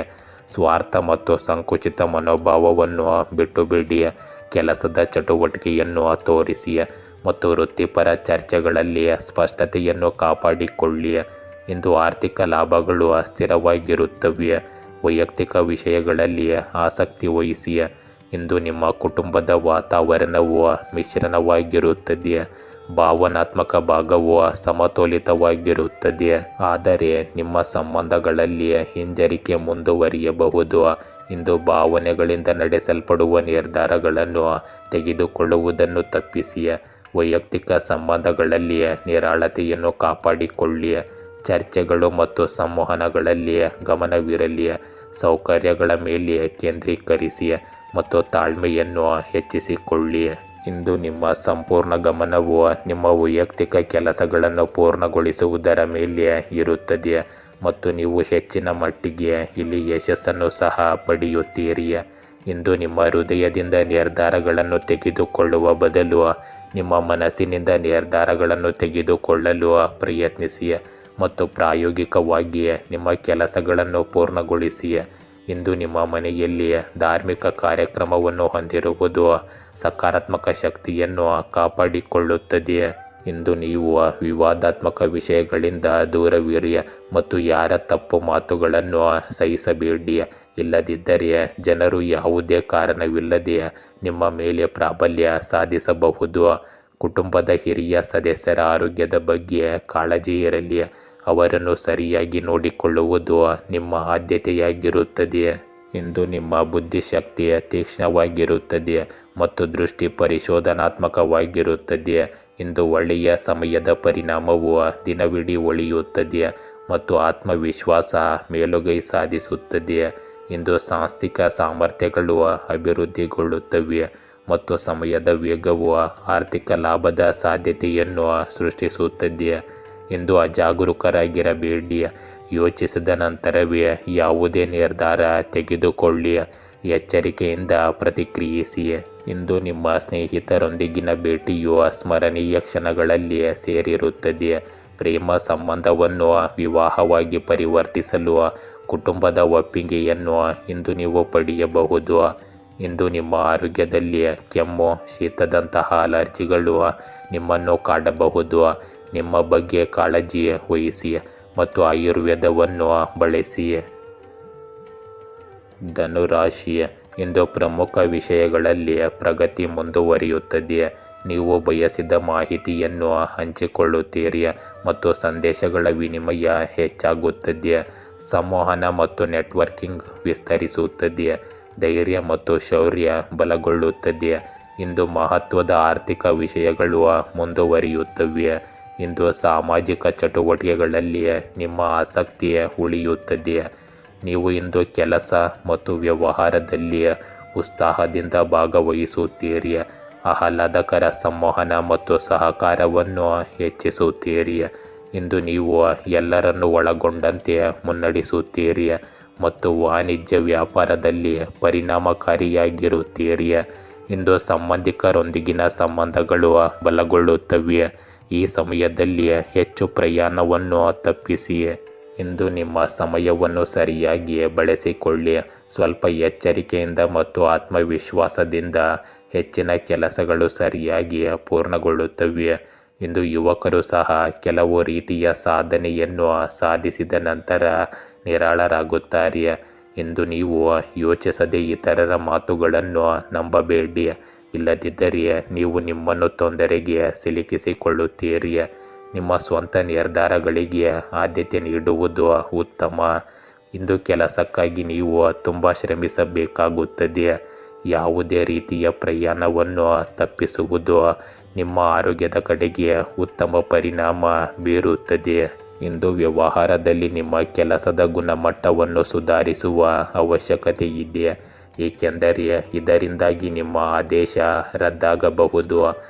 ಸ್ವಾರ್ಥ ಮತ್ತು ಸಂಕುಚಿತ ಮನೋಭಾವವನ್ನು ಬಿಟ್ಟುಬಿಡಿ. ಕೆಲಸದ ಚಟುವಟಿಕೆಯನ್ನು ತೋರಿಸಿ ಮತ್ತು ವೃತ್ತಿಪರ ಚರ್ಚೆಗಳಲ್ಲಿ ಸ್ಪಷ್ಟತೆಯನ್ನು ಕಾಪಾಡಿಕೊಳ್ಳಿ. ಇಂದು ಆರ್ಥಿಕ ಲಾಭಗಳು ಸ್ಥಿರವಾಗಿರುತ್ತವೆ. ವೈಯಕ್ತಿಕ ವಿಷಯಗಳಲ್ಲಿ ಆಸಕ್ತಿ ವಹಿಸಿ. ಇಂದು ನಿಮ್ಮ ಕುಟುಂಬದ ವಾತಾವರಣವು ಮಿಶ್ರಣವಾಗಿರುತ್ತದೆ. ಭಾವನಾತ್ಮಕ ಭಾಗವು ಸಮತೋಲಿತವಾಗಿರುತ್ತದೆ, ಆದರೆ ನಿಮ್ಮ ಸಂಬಂಧಗಳಲ್ಲಿ ಹಿಂಜರಿಕೆ ಮುಂದುವರಿಯಬಹುದು. ಇಂದು ಭಾವನೆಗಳಿಂದ ನಡೆಸಲ್ಪಡುವ ನಿರ್ಧಾರಗಳನ್ನು ತೆಗೆದುಕೊಳ್ಳುವುದನ್ನು ತಪ್ಪಿಸಿ. ವೈಯಕ್ತಿಕ ಸಂಬಂಧಗಳಲ್ಲಿ ನಿರಾಳತೆಯನ್ನು ಕಾಪಾಡಿಕೊಳ್ಳಿ. ಚರ್ಚೆಗಳು ಮತ್ತು ಸಂವಹನಗಳಲ್ಲಿ ಗಮನವಿರಲಿ. ಸೌಕರ್ಯಗಳ ಮೇಲೆ ಕೇಂದ್ರೀಕರಿಸಿ ಮತ್ತು ತಾಳ್ಮೆಯನ್ನು ಹೆಚ್ಚಿಸಿಕೊಳ್ಳಿ. ಇಂದು ನಿಮ್ಮ ಸಂಪೂರ್ಣ ಗಮನವು ನಿಮ್ಮ ವೈಯಕ್ತಿಕ ಕೆಲಸಗಳನ್ನು ಪೂರ್ಣಗೊಳಿಸುವುದರ ಮೇಲೆ ಇರುತ್ತದೆ ಮತ್ತು ನೀವು ಹೆಚ್ಚಿನ ಮಟ್ಟಿಗೆ ಇಲ್ಲಿ ಯಶಸ್ಸನ್ನು ಸಹ ಪಡೆಯುತ್ತೀರಿ. ಇಂದು ನಿಮ್ಮ ಹೃದಯದಿಂದ ನಿರ್ಧಾರಗಳನ್ನು ತೆಗೆದುಕೊಳ್ಳುವ ಬದಲು ನಿಮ್ಮ ಮನಸ್ಸಿನಿಂದ ನಿರ್ಧಾರಗಳನ್ನು ತೆಗೆದುಕೊಳ್ಳಲು ಪ್ರಯತ್ನಿಸಿ ಮತ್ತು ಪ್ರಾಯೋಗಿಕವಾಗಿ ನಿಮ್ಮ ಕೆಲಸಗಳನ್ನು ಪೂರ್ಣಗೊಳಿಸಿ. ಇಂದು ನಿಮ್ಮ ಮನೆಯಲ್ಲಿ ಧಾರ್ಮಿಕ ಕಾರ್ಯಕ್ರಮವನ್ನು ಹೊಂದಿರುವುದು ಸಕಾರಾತ್ಮಕ ಶಕ್ತಿಯನ್ನು ಕಾಪಾಡಿಕೊಳ್ಳುತ್ತದೆ. ಇಂದು ನೀವು ವಿವಾದಾತ್ಮಕ ವಿಷಯಗಳಿಂದ ದೂರವಿರಿ ಮತ್ತು ಯಾರ ತಪ್ಪು ಮಾತುಗಳನ್ನು ಸಹಿಸಬೇಡಿ. ಇಲ್ಲದಿದ್ದರೆ ಜನರು ಯಾವುದೇ ಕಾರಣವಿಲ್ಲದೆ ನಿಮ್ಮ ಮೇಲೆ ಪ್ರಾಬಲ್ಯ ಸಾಧಿಸಬಹುದು. ಕುಟುಂಬದ ಹಿರಿಯ ಸದಸ್ಯರ ಆರೋಗ್ಯದ ಬಗ್ಗೆ ಕಾಳಜಿ ಇರಲಿ. ಅವರನ್ನು ಸರಿಯಾಗಿ ನೋಡಿಕೊಳ್ಳುವುದು ನಿಮ್ಮ ಆದ್ಯತೆಯಾಗಿರುತ್ತದೆ. ಇಂದು ನಿಮ್ಮ ಬುದ್ಧಿಶಕ್ತಿ ತೀಕ್ಷ್ಣವಾಗಿರುತ್ತದೆ ಮತ್ತು ದೃಷ್ಟಿ ಪರಿಶೋಧನಾತ್ಮಕವಾಗಿರುತ್ತದೆ. ಇಂದು ಒಳ್ಳೆಯ ಸಮಯದ ಪರಿಣಾಮವು ದಿನವಿಡೀ ಉಳಿಯುತ್ತದೆ ಮತ್ತು ಆತ್ಮವಿಶ್ವಾಸ ಮೇಲುಗೈ ಸಾಧಿಸುತ್ತದೆ. ಇಂದು ಸಾಂಸ್ಥಿಕ ಸಾಮರ್ಥ್ಯಗಳು ಅಭಿವೃದ್ಧಿಗೊಳ್ಳುತ್ತವೆ ಮತ್ತು ಸಮಯದ ವೇಗವು ಆರ್ಥಿಕ ಲಾಭದ ಸಾಧ್ಯತೆಯನ್ನು ಸೃಷ್ಟಿಸುತ್ತದೆ. ಇಂದು ಅಜಾಗರೂಕರಾಗಿರಬೇಡಿ. ಯೋಚಿಸಿದ ನಂತರವೇ ಯಾವುದೇ ನಿರ್ಧಾರ ತೆಗೆದುಕೊಳ್ಳಿ. ಎಚ್ಚರಿಕೆಯಿಂದ ಪ್ರತಿಕ್ರಿಯಿಸಿ. ಇಂದು ನಿಮ್ಮ ಸ್ನೇಹಿತರೊಂದಿಗಿನ ಭೇಟಿಯು ಸ್ಮರಣೀಯ ಕ್ಷಣಗಳಲ್ಲಿ ಸೇರಿರುತ್ತದೆ. ಪ್ರೇಮ ಸಂಬಂಧವನ್ನು ವಿವಾಹವಾಗಿ ಪರಿವರ್ತಿಸಲು ಕುಟುಂಬದ ಒಪ್ಪಿಗೆಯನ್ನು ಇಂದು ನೀವು ಪಡೆಯಬಹುದು. ಇಂದು ನಿಮ್ಮ ಆರೋಗ್ಯದಲ್ಲಿ ಕೆಮ್ಮು, ಶೀತದಂತಹ ಅಲರ್ಜಿಗಳು ನಿಮ್ಮನ್ನು ಕಾಡಬಹುದು. ನಿಮ್ಮ ಬಗ್ಗೆ ಕಾಳಜಿ ವಹಿಸಿ ಮತ್ತು ಆಯುರ್ವೇದವನ್ನು ಬಳಸಿ. ಧನುರಾಶಿ. ಇಂದು ಪ್ರಮುಖ ವಿಷಯಗಳಲ್ಲಿ ಪ್ರಗತಿ ಮುಂದುವರಿಯುತ್ತದೆ. ನೀವು ಬಯಸಿದ ಮಾಹಿತಿಯನ್ನು ಹಂಚಿಕೊಳ್ಳುತ್ತೀರಿ ಮತ್ತು ಸಂದೇಶಗಳ ವಿನಿಮಯ ಹೆಚ್ಚಾಗುತ್ತದೆ. ಸಂವಹನ ಮತ್ತು ನೆಟ್ವರ್ಕಿಂಗ್ ವಿಸ್ತರಿಸುತ್ತದೆ. ಧೈರ್ಯ ಮತ್ತು ಶೌರ್ಯ ಬಲಗೊಳ್ಳುತ್ತದೆ. ಇಂದು ಮಹತ್ವದ ಆರ್ಥಿಕ ವಿಷಯಗಳು ಮುಂದುವರಿಯುತ್ತವೆ. ಇಂದು ಸಾಮಾಜಿಕ ಚಟುವಟಿಕೆಗಳಲ್ಲಿ ನಿಮ್ಮ ಆಸಕ್ತಿ ಉಳಿಯುತ್ತದೆ. ನೀವು ಇಂದು ಕೆಲಸ ಮತ್ತು ವ್ಯವಹಾರದಲ್ಲಿ ಉತ್ಸಾಹದಿಂದ ಭಾಗವಹಿಸುತ್ತೀರಿ. ಆಹ್ಲಾದಕರ ಸಂವಹನ ಮತ್ತು ಸಹಕಾರವನ್ನು ಹೆಚ್ಚಿಸುತ್ತೀರಿ. ಇಂದು ನೀವು ಎಲ್ಲರನ್ನು ಒಳಗೊಂಡಂತೆ ಮುನ್ನಡೆಸುತ್ತೀರಿ ಮತ್ತು ವಾಣಿಜ್ಯ ವ್ಯಾಪಾರದಲ್ಲಿ ಪರಿಣಾಮಕಾರಿಯಾಗಿರುತ್ತೀರಿ. ಇಂದು ಸಂಬಂಧಿಕರೊಂದಿಗಿನ ಸಂಬಂಧಗಳು ಬಲಗೊಳ್ಳುತ್ತವೆ. ಈ ಸಮಯದಲ್ಲಿ ಹೆಚ್ಚು ಪ್ರಯಾಣವನ್ನು ತಪ್ಪಿಸಿ. ಇಂದು ನಿಮ್ಮ ಸಮಯವನ್ನು ಸರಿಯಾಗಿ ಬಳಸಿಕೊಳ್ಳಿ. ಸ್ವಲ್ಪ ಎಚ್ಚರಿಕೆಯಿಂದ ಮತ್ತು ಆತ್ಮವಿಶ್ವಾಸದಿಂದ ಹೆಚ್ಚಿನ ಕೆಲಸಗಳು ಸರಿಯಾಗಿ ಪೂರ್ಣಗೊಳ್ಳುತ್ತವೆ. ಇಂದು ಯುವಕರು ಸಹ ಕೆಲವು ರೀತಿಯ ಸಾಧನೆಯನ್ನು ಸಾಧಿಸಿದ ನಂತರ ನಿರಾಳರಾಗುತ್ತಾರೆ. ಇಂದು ನೀವು ಯೋಚಿಸದೆ ಇತರರ ಮಾತುಗಳನ್ನು ನಂಬಬೇಡಿ. ಇಲ್ಲದಿದ್ದರೆ ನೀವು ನಿಮ್ಮನ್ನು ತೊಂದರೆಗೆ ಸಿಲುಕಿಸಿಕೊಳ್ಳುತ್ತೀರಿ. ನಿಮ್ಮ ಸ್ವಂತ ನಿರ್ಧಾರಗಳಿಗೆ ಆದ್ಯತೆ ನೀಡುವುದು ಉತ್ತಮ. ಇಂದು ಕೆಲಸಕ್ಕಾಗಿ ನೀವು ತುಂಬ ಶ್ರಮಿಸಬೇಕಾಗುತ್ತದೆ. ಯಾವುದೇ ರೀತಿಯ ಪ್ರಯಾಣವನ್ನು ತಪ್ಪಿಸುವುದು ನಿಮ್ಮ ಆರೋಗ್ಯದ ಕಡೆಗೆ ಉತ್ತಮ ಪರಿಣಾಮ ಬೀರುತ್ತದೆ. ಇಂದು ವ್ಯವಹಾರದಲ್ಲಿ ನಿಮ್ಮ ಕೆಲಸದ ಗುಣಮಟ್ಟವನ್ನು ಸುಧಾರಿಸುವ ಅವಶ್ಯಕತೆ ಇದೆ, ಏಕೆಂದರೆ ಇದರಿಂದಾಗಿ ನಿಮ್ಮ ಆದೇಶ ರದ್ದಾಗಬಹುದು.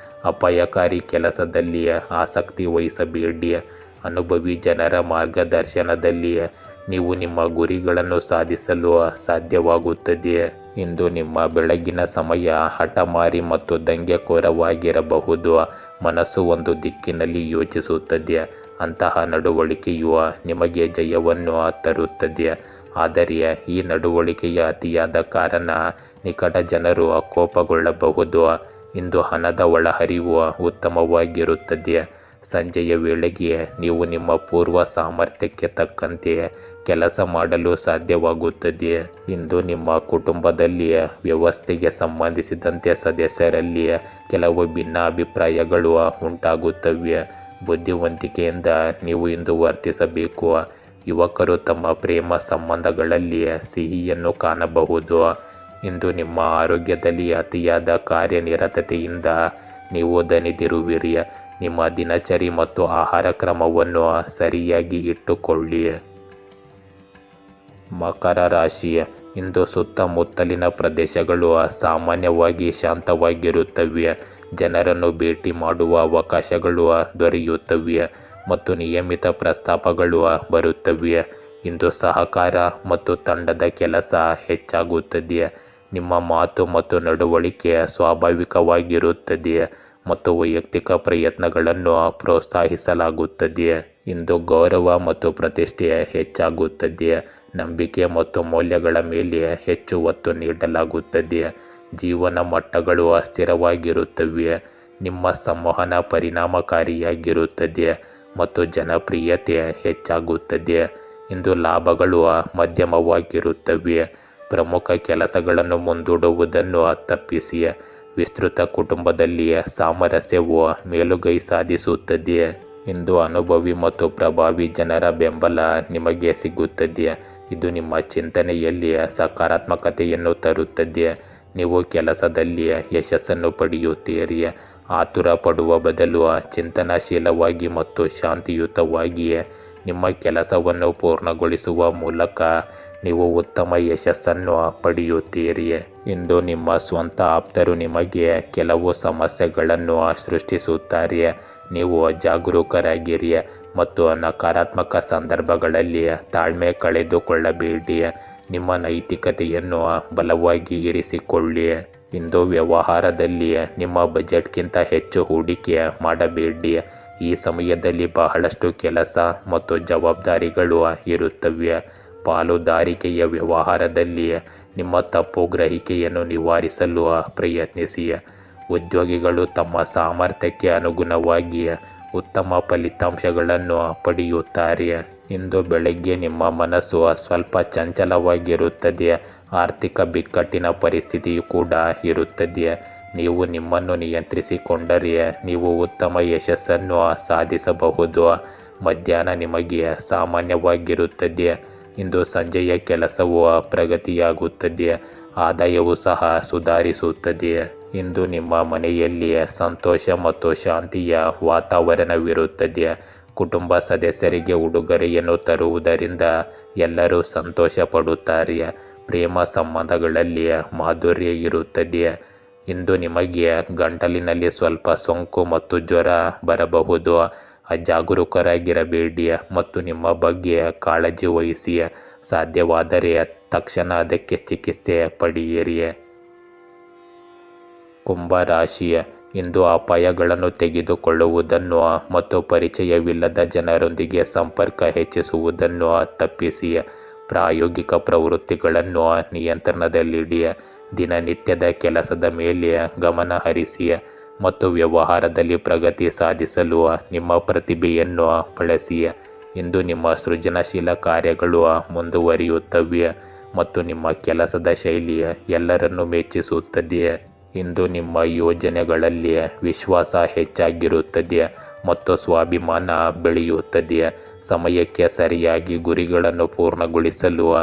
ಅಪಾಯಕಾರಿ ಕೆಲಸದಲ್ಲಿ ಆಸಕ್ತಿ ವಹಿಸಬೇಡಿ. ಅನುಭವಿ ಜನರ ಮಾರ್ಗದರ್ಶನದಲ್ಲಿ ನೀವು ನಿಮ್ಮ ಗುರಿಗಳನ್ನು ಸಾಧಿಸಲು ಸಾಧ್ಯವಾಗುತ್ತದೆ. ಇಂದು ನಿಮ್ಮ ಬೆಳಗಿನ ಸಮಯ ಹಠಮಾರಿ ಮತ್ತು ದಂಗೆಕೋರವಾಗಿರಬಹುದು. ಮನಸ್ಸು ಒಂದು ದಿಕ್ಕಿನಲ್ಲಿ ಯೋಚಿಸುತ್ತದೆ. ಅಂತಹ ನಡವಳಿಕೆಯು ನಿಮಗೆ ಜಯವನ್ನು ತರುತ್ತದೆ. ಆದರೆ ಈ ನಡವಳಿಕೆಯ ಅತಿಯಾದ ಕಾರಣ ನಿಕಟ ಜನರು ಕೋಪಗೊಳ್ಳಬಹುದು. ಇಂದು ಹಣದ ಒಳಹರಿವು ಉತ್ತಮವಾಗಿರುತ್ತದೆ. ಸಂಜೆಯ ವೇಳೆಗೆ ನೀವು ನಿಮ್ಮ ಪೂರ್ವ ಸಾಮರ್ಥ್ಯಕ್ಕೆ ತಕ್ಕಂತೆ ಕೆಲಸ ಮಾಡಲು ಸಾಧ್ಯವಾಗುತ್ತದೆ. ಇಂದು ನಿಮ್ಮ ಕುಟುಂಬದಲ್ಲಿ ವ್ಯವಸ್ಥೆಗೆ ಸಂಬಂಧಿಸಿದಂತೆ ಸದಸ್ಯರಲ್ಲಿ ಕೆಲವು ಭಿನ್ನಾಭಿಪ್ರಾಯಗಳು ಉಂಟಾಗುತ್ತವೆ. ಬುದ್ಧಿವಂತಿಕೆಯಿಂದ ನೀವು ಇಂದು ವರ್ತಿಸಬೇಕು. ಯುವಕರು ತಮ್ಮ ಪ್ರೇಮ ಸಂಬಂಧಗಳಲ್ಲಿ ಸಿಹಿಯನ್ನು ಕಾಣಬಹುದು. ಇಂದು ನಿಮ್ಮ ಆರೋಗ್ಯದಲ್ಲಿ ಅತಿಯಾದ ಕಾರ್ಯನಿರತತೆಯಿಂದ ನೀವು ದಣಿದಿರುವಿರಿ. ನಿಮ್ಮ ದಿನಚರಿ ಮತ್ತು ಆಹಾರ ಕ್ರಮವನ್ನು ಸರಿಯಾಗಿ ಇಟ್ಟುಕೊಳ್ಳಿ. ಮಕರ ರಾಶಿ. ಇಂದು ಸುತ್ತಮುತ್ತಲಿನ ಪ್ರದೇಶಗಳು ಸಾಮಾನ್ಯವಾಗಿ ಶಾಂತವಾಗಿರುತ್ತವೆ. ಜನರನ್ನು ಭೇಟಿ ಮಾಡುವ ಅವಕಾಶಗಳು ದೊರೆಯುತ್ತವೆ ಮತ್ತು ನಿಯಮಿತ ಪ್ರಸ್ತಾಪಗಳು ಬರುತ್ತವೆ. ಇಂದು ಸಹಕಾರ ಮತ್ತು ತಂಡದ ಕೆಲಸ ಹೆಚ್ಚಾಗುತ್ತದೆ. ನಿಮ್ಮ ಮಾತು ಮತ್ತು ನಡವಳಿಕೆ ಸ್ವಾಭಾವಿಕವಾಗಿರುತ್ತದೆ ಮತ್ತು ವೈಯಕ್ತಿಕ ಪ್ರಯತ್ನಗಳನ್ನು ಪ್ರೋತ್ಸಾಹಿಸಲಾಗುತ್ತದೆ. ಇಂದು ಗೌರವ ಮತ್ತು ಪ್ರತಿಷ್ಠೆ ಹೆಚ್ಚಾಗುತ್ತದೆ. ನಂಬಿಕೆ ಮತ್ತು ಮೌಲ್ಯಗಳ ಮೇಲೆ ಹೆಚ್ಚು ಒತ್ತು ನೀಡಲಾಗುತ್ತದೆ. ಜೀವನ ಮಟ್ಟಗಳು ಸ್ಥಿರವಾಗಿರುತ್ತವೆ. ನಿಮ್ಮ ಸಂವಹನ ಪರಿಣಾಮಕಾರಿಯಾಗಿರುತ್ತದೆ ಮತ್ತು ಜನಪ್ರಿಯತೆ ಹೆಚ್ಚಾಗುತ್ತದೆ. ಇಂದು ಲಾಭಗಳು ಮಧ್ಯಮವಾಗಿರುತ್ತವೆ. ಪ್ರಮುಖ ಕೆಲಸಗಳನ್ನು ಮುಂದೂಡುವುದನ್ನು ತಪ್ಪಿಸಿ. ವಿಸ್ತೃತ ಕುಟುಂಬದಲ್ಲಿ ಸಾಮರಸ್ಯವು ಮೇಲುಗೈ ಸಾಧಿಸುತ್ತದೆ. ಇಂದು ಅನುಭವಿ ಮತ್ತು ಪ್ರಭಾವಿ ಜನರ ಬೆಂಬಲ ನಿಮಗೆ ಸಿಗುತ್ತದೆ. ಇದು ನಿಮ್ಮ ಚಿಂತನೆಯಲ್ಲಿ ಸಕಾರಾತ್ಮಕತೆಯನ್ನು ತರುತ್ತದೆ. ನೀವು ಕೆಲಸದಲ್ಲಿ ಯಶಸ್ಸನ್ನು ಪಡೆಯುತ್ತೀರಿ. ಆತುರ ಪಡುವ ಬದಲು ಚಿಂತನಶೀಲವಾಗಿ ಮತ್ತು ಶಾಂತಿಯುತವಾಗಿ ನಿಮ್ಮ ಕೆಲಸವನ್ನು ಪೂರ್ಣಗೊಳಿಸುವ ಮೂಲಕ ನೀವು ಉತ್ತಮ ಯಶಸ್ಸನ್ನು ಪಡೆಯುತ್ತೀರಿ. ಇಂದು ನಿಮ್ಮ ಸ್ವಂತ ಆಪ್ತರು ನಿಮಗೆ ಕೆಲವು ಸಮಸ್ಯೆಗಳನ್ನು ಸೃಷ್ಟಿಸುತ್ತಾರೆ. ನೀವು ಜಾಗರೂಕರಾಗಿರಿ ಮತ್ತು ನಕಾರಾತ್ಮಕ ಸಂದರ್ಭಗಳಲ್ಲಿ ತಾಳ್ಮೆ ಕಳೆದುಕೊಳ್ಳಬೇಡಿ. ನಿಮ್ಮ ನೈತಿಕತೆಯನ್ನು ಬಲವಾಗಿ ಇರಿಸಿಕೊಳ್ಳಿ. ಇಂದು ವ್ಯವಹಾರದಲ್ಲಿ ನಿಮ್ಮ ಬಜೆಟ್ಗಿಂತ ಹೆಚ್ಚು ಹೂಡಿಕೆ ಮಾಡಬೇಡಿ. ಈ ಸಮಯದಲ್ಲಿ ಬಹಳಷ್ಟು ಕೆಲಸ ಮತ್ತು ಜವಾಬ್ದಾರಿಗಳು ಇರುತ್ತವೆ. ಪಾಲುದಾರಿಕೆಯ ವ್ಯವಹಾರದಲ್ಲಿ ನಿಮ್ಮ ತಪ್ಪು ಗ್ರಹಿಕೆಯನ್ನು ನಿವಾರಿಸಲು ಪ್ರಯತ್ನಿಸಿ. ಉದ್ಯೋಗಿಗಳು ತಮ್ಮ ಸಾಮರ್ಥ್ಯಕ್ಕೆ ಅನುಗುಣವಾಗಿ ಉತ್ತಮ ಫಲಿತಾಂಶಗಳನ್ನು ಪಡೆಯುತ್ತಾರೆ. ಇಂದು ಬೆಳಗ್ಗೆ ನಿಮ್ಮ ಮನಸ್ಸು ಸ್ವಲ್ಪ ಚಂಚಲವಾಗಿರುತ್ತದೆ. ಆರ್ಥಿಕ ಬಿಕ್ಕಟ್ಟಿನ ಪರಿಸ್ಥಿತಿಯು ಕೂಡ ಇರುತ್ತದೆ. ನೀವು ನಿಮ್ಮನ್ನು ನಿಯಂತ್ರಿಸಿಕೊಂಡರೆ ನೀವು ಉತ್ತಮ ಯಶಸ್ಸನ್ನು ಸಾಧಿಸಬಹುದು. ಮಧ್ಯಾಹ್ನ ನಿಮಗೆ ಸಾಮಾನ್ಯವಾಗಿರುತ್ತದೆ. ಇಂದು ಸಂಜೆಯ ಕೆಲಸವು ಪ್ರಗತಿಯಾಗುತ್ತದೆ. ಆದಾಯವು ಸಹ ಸುಧಾರಿಸುತ್ತದೆ. ಇಂದು ನಿಮ್ಮ ಮನೆಯಲ್ಲಿ ಸಂತೋಷ ಮತ್ತು ಶಾಂತಿಯ ವಾತಾವರಣವಿರುತ್ತದೆ. ಕುಟುಂಬ ಸದಸ್ಯರಿಗೆ ಉಡುಗೊರೆಯನ್ನು ತರುವುದರಿಂದ ಎಲ್ಲರೂ ಸಂತೋಷ ಪಡುತ್ತಾರೆ. ಪ್ರೇಮ ಸಂಬಂಧಗಳಲ್ಲಿ ಮಾಧುರ್ಯ ಇರುತ್ತದೆ. ಇಂದು ನಿಮಗೆ ಗಂಟಲಿನಲ್ಲಿ ಸ್ವಲ್ಪ ಸೋಂಕು ಮತ್ತು ಜ್ವರ ಬರಬಹುದು. ಅಜಾಗರೂಕರಾಗಿರಬೇಡಿ ಮತ್ತು ನಿಮ್ಮ ಬಗ್ಗೆ ಕಾಳಜಿ ವಹಿಸಿ. ಸಾಧ್ಯವಾದರೆ ತಕ್ಷಣ ಅದಕ್ಕೆ ಚಿಕಿತ್ಸೆ ಪಡೆಯಿರಿ. ಕುಂಭ ರಾಶಿ. ಇಂದು ಅಪಾಯಗಳನ್ನು ತೆಗೆದುಕೊಳ್ಳುವುದನ್ನು ಮತ್ತು ಪರಿಚಯವಿಲ್ಲದ ಜನರೊಂದಿಗೆ ಸಂಪರ್ಕ ಹೆಚ್ಚಿಸುವುದನ್ನು ತಪ್ಪಿಸಿ. ಪ್ರಾಯೋಗಿಕ ಪ್ರವೃತ್ತಿಗಳನ್ನು ನಿಯಂತ್ರಣದಲ್ಲಿಡಿ. ದಿನನಿತ್ಯದ ಕೆಲಸದ ಮೇಲೆ ಗಮನ ಹರಿಸಿ ಮತ್ತು ವ್ಯವಹಾರದಲ್ಲಿ ಪ್ರಗತಿ ಸಾಧಿಸಲು ನಿಮ್ಮ ಪ್ರತಿಭೆಯನ್ನು ಬಳಸಿ. ಇಂದು ನಿಮ್ಮ ಸೃಜನಶೀಲ ಕಾರ್ಯಗಳು ಮುಂದುವರಿಯುತ್ತವೆ ಮತ್ತು ನಿಮ್ಮ ಕೆಲಸದ ಶೈಲಿ ಎಲ್ಲರನ್ನೂ ಮೆಚ್ಚಿಸುತ್ತದೆ. ಇಂದು ನಿಮ್ಮ ಯೋಜನೆಗಳಲ್ಲಿ ವಿಶ್ವಾಸ ಹೆಚ್ಚಾಗಿರುತ್ತದೆ ಮತ್ತು ಸ್ವಾಭಿಮಾನ ಬೆಳೆಯುತ್ತದೆ. ಸಮಯಕ್ಕೆ ಸರಿಯಾಗಿ ಗುರಿಗಳನ್ನು ಪೂರ್ಣಗೊಳಿಸಲು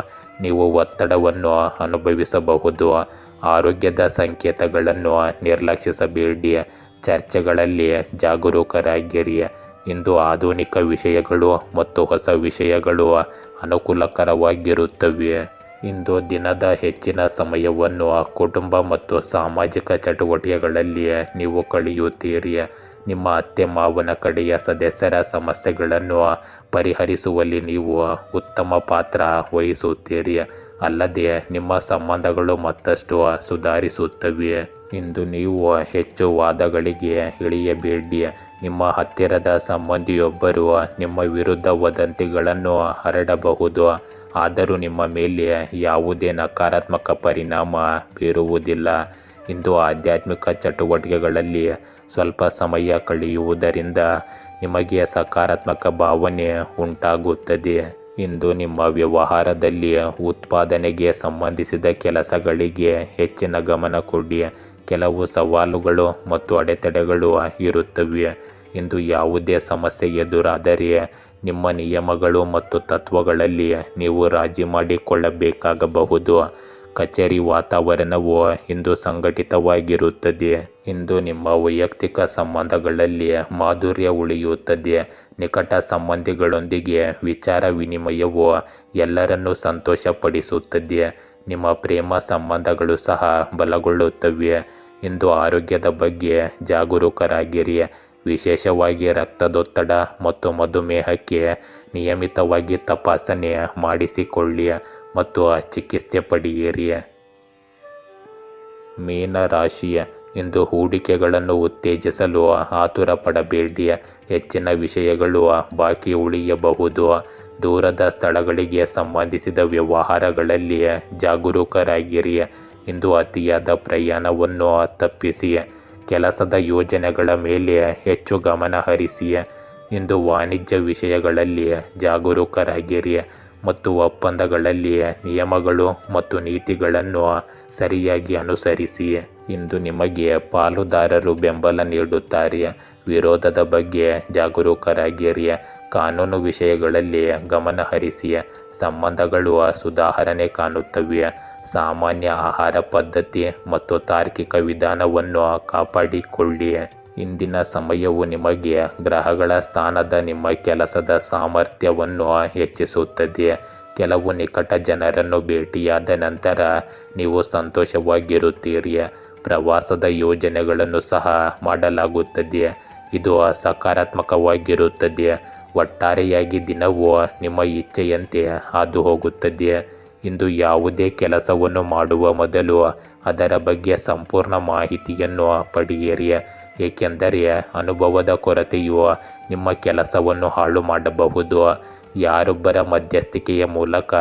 ನೀವು ಒತ್ತಡವನ್ನು ಅನುಭವಿಸಬಹುದು. ಆರೋಗ್ಯದ ಸಂಕೇತಗಳನ್ನು ನಿರ್ಲಕ್ಷಿಸಬೇಡಿ. ಚರ್ಚೆಗಳಲ್ಲಿ ಜಾಗರೂಕರಾಗಿರಿ. ಇಂದು ಆಧುನಿಕ ವಿಷಯಗಳು ಮತ್ತು ಹೊಸ ವಿಷಯಗಳು ಅನುಕೂಲಕರವಾಗಿರುತ್ತವೆ. ಇಂದು ದಿನದ ಹೆಚ್ಚಿನ ಸಮಯವನ್ನು ಕುಟುಂಬ ಮತ್ತು ಸಾಮಾಜಿಕ ಚಟುವಟಿಕೆಗಳಲ್ಲಿ ನೀವು ಕಳೆಯುತ್ತೀರಿ. ನಿಮ್ಮ ಅತ್ತೆ ಮಾವನ ಕಡೆಯ ಸದಸ್ಯರ ಸಮಸ್ಯೆಗಳನ್ನು ಪರಿಹರಿಸುವಲ್ಲಿ ನೀವು ಉತ್ತಮ ಪಾತ್ರ ವಹಿಸುತ್ತೀರಿ. ಅಲ್ಲದೆ ನಿಮ್ಮ ಸಂಬಂಧಗಳು ಮತ್ತಷ್ಟು ಸುಧಾರಿಸುತ್ತವೆ. ಇಂದು ನೀವು ಹೆಚ್ಚು ವಾದಗಳಿಗೆ ಇಳಿಯಬೇಡಿ. ನಿಮ್ಮ ಹತ್ತಿರದ ಸಂಬಂಧಿಯೊಬ್ಬರು ನಿಮ್ಮ ವಿರುದ್ಧ ವದಂತಿಗಳನ್ನು ಹರಡಬಹುದು, ಆದರೂ ನಿಮ್ಮ ಮೇಲೆ ಯಾವುದೇ ನಕಾರಾತ್ಮಕ ಪರಿಣಾಮ ಬೀರುವುದಿಲ್ಲ. ಇಂದು ಆಧ್ಯಾತ್ಮಿಕ ಚಟುವಟಿಕೆಗಳಲ್ಲಿ ಸ್ವಲ್ಪ ಸಮಯ ಕಳೆಯುವುದರಿಂದ ನಿಮಗೆ ಸಕಾರಾತ್ಮಕ ಭಾವನೆ ಉಂಟಾಗುತ್ತದೆ. ಇಂದು ನಿಮ್ಮ ವ್ಯವಹಾರದಲ್ಲಿ ಉತ್ಪಾದನೆಗೆ ಸಂಬಂಧಿಸಿದ ಕೆಲಸಗಳಿಗೆ ಹೆಚ್ಚಿನ ಗಮನ ಕೊಡಿ. ಕೆಲವು ಸವಾಲುಗಳು ಮತ್ತು ಅಡೆತಡೆಗಳು ಇರುತ್ತವೆ. ಇಂದು ಯಾವುದೇ ಸಮಸ್ಯೆ ಎದುರಾದರೆ ನಿಮ್ಮ ನಿಯಮಗಳು ಮತ್ತು ತತ್ವಗಳಲ್ಲಿ ನೀವು ರಾಜಿ ಮಾಡಿಕೊಳ್ಳಬೇಕಾಗಬಹುದು. ಕಚೇರಿ ವಾತಾವರಣವು ಇಂದು ಸಂಘಟಿತವಾಗಿರುತ್ತದೆ. ಇಂದು ನಿಮ್ಮ ವೈಯಕ್ತಿಕ ಸಂಬಂಧಗಳಲ್ಲಿ ಮಾಧುರ್ಯ ಉಳಿಯುತ್ತದೆ. ನಿಕಟ ಸಂಬಂಧಿಗಳೊಂದಿಗೆ ವಿಚಾರ ವಿನಿಮಯವು ಎಲ್ಲರನ್ನೂ ಸಂತೋಷಪಡಿಸುತ್ತದೆ. ನಿಮ್ಮ ಪ್ರೇಮ ಸಂಬಂಧಗಳು ಸಹ ಬಲಗೊಳ್ಳುತ್ತವೆ. ಇಂದು ಆರೋಗ್ಯದ ಬಗ್ಗೆ ಜಾಗರೂಕರಾಗಿರಿ. ವಿಶೇಷವಾಗಿ ರಕ್ತದೊತ್ತಡ ಮತ್ತು ಮಧುಮೇಹಕ್ಕೆ ನಿಯಮಿತವಾಗಿ ತಪಾಸಣೆ ಮಾಡಿಸಿಕೊಳ್ಳಿ ಮತ್ತು ಚಿಕಿತ್ಸೆ ಪಡೆಯಿರಿ. ಮೀನ ರಾಶಿ, ಇಂದು ಹೂಡಿಕೆಗಳನ್ನು ಉತ್ತೇಜಿಸಲು ಆತುರ ಪಡಬೇಡಿ. ಹೆಚ್ಚಿನ ವಿಷಯಗಳು ಬಾಕಿ ಉಳಿಯಬಹುದು. ದೂರದ ಸ್ಥಳಗಳಿಗೆ ಸಂಬಂಧಿಸಿದ ವ್ಯವಹಾರಗಳಲ್ಲಿ ಜಾಗರೂಕರಾಗಿರಿ. ಇಂದು ಅತಿಯಾದ ಪ್ರಯಾಣವನ್ನು ತಪ್ಪಿಸಿ. ಕೆಲಸದ ಯೋಜನೆಗಳ ಮೇಲೆ ಹೆಚ್ಚು ಗಮನ ಹರಿಸಿ. ಇಂದು ವಾಣಿಜ್ಯ ವಿಷಯಗಳಲ್ಲಿ ಜಾಗರೂಕರಾಗಿರಿ ಮತ್ತು ಒಪ್ಪಂದಗಳಲ್ಲಿ ನಿಯಮಗಳು ಮತ್ತು ನೀತಿಗಳನ್ನು ಸರಿಯಾಗಿ ಅನುಸರಿಸಿ. ಇಂದು ನಿಮಗೆ ಪಾಲುದಾರರು ಬೆಂಬಲ ನೀಡುತ್ತಾರೆ. ವಿರೋಧದ ಬಗ್ಗೆ ಜಾಗರೂಕರಾಗಿರಿ. ಕಾನೂನು ವಿಷಯಗಳಲ್ಲಿ ಗಮನ ಹರಿಸಿ. ಸಂಬಂಧಗಳು ಸುಧಾರಣೆ ಕಾಣುತ್ತವೆ. ಸಾಮಾನ್ಯ ಆಹಾರ ಪದ್ಧತಿ ಮತ್ತು ತಾರ್ಕಿಕ ವಿಧಾನವನ್ನು ಕಾಪಾಡಿಕೊಳ್ಳಿ. ಇಂದಿನ ಸಮಯವು ನಿಮಗೆ ಗ್ರಹಗಳ ಸ್ಥಾನದ ನಿಮ್ಮ ಕೆಲಸದ ಸಾಮರ್ಥ್ಯವನ್ನು ಹೆಚ್ಚಿಸುತ್ತದೆ. ಕೆಲವು ನಿಕಟ ಜನರನ್ನು ಭೇಟಿಯಾದ ನಂತರ ನೀವು ಸಂತೋಷವಾಗಿರುತ್ತೀರಿ. ಪ್ರವಾಸದ ಯೋಜನೆಗಳನ್ನು ಸಹ ಮಾಡಲಾಗುತ್ತದೆ. ಇದು ಸಕಾರಾತ್ಮಕವಾಗಿರುತ್ತದೆ. ಒಟ್ಟಾರೆಯಾಗಿ ದಿನವು ನಿಮ್ಮ ಇಚ್ಛೆಯಂತೆ ಹಾದು ಹೋಗುತ್ತದೆ. ಇಂದು ಯಾವುದೇ ಕೆಲಸವನ್ನು ಮಾಡುವ ಮೊದಲು ಅದರ ಬಗ್ಗೆ ಸಂಪೂರ್ಣ ಮಾಹಿತಿಯನ್ನು ಪಡೆಯಿರಿ, ಏಕೆಂದರೆ ಅನುಭವದ ಕೊರತೆಯು ನಿಮ್ಮ ಕೆಲಸವನ್ನು ಹಾಳು ಮಾಡಬಹುದು. ಯಾರೊಬ್ಬರ ಮಧ್ಯಸ್ಥಿಕೆಯ ಮೂಲಕ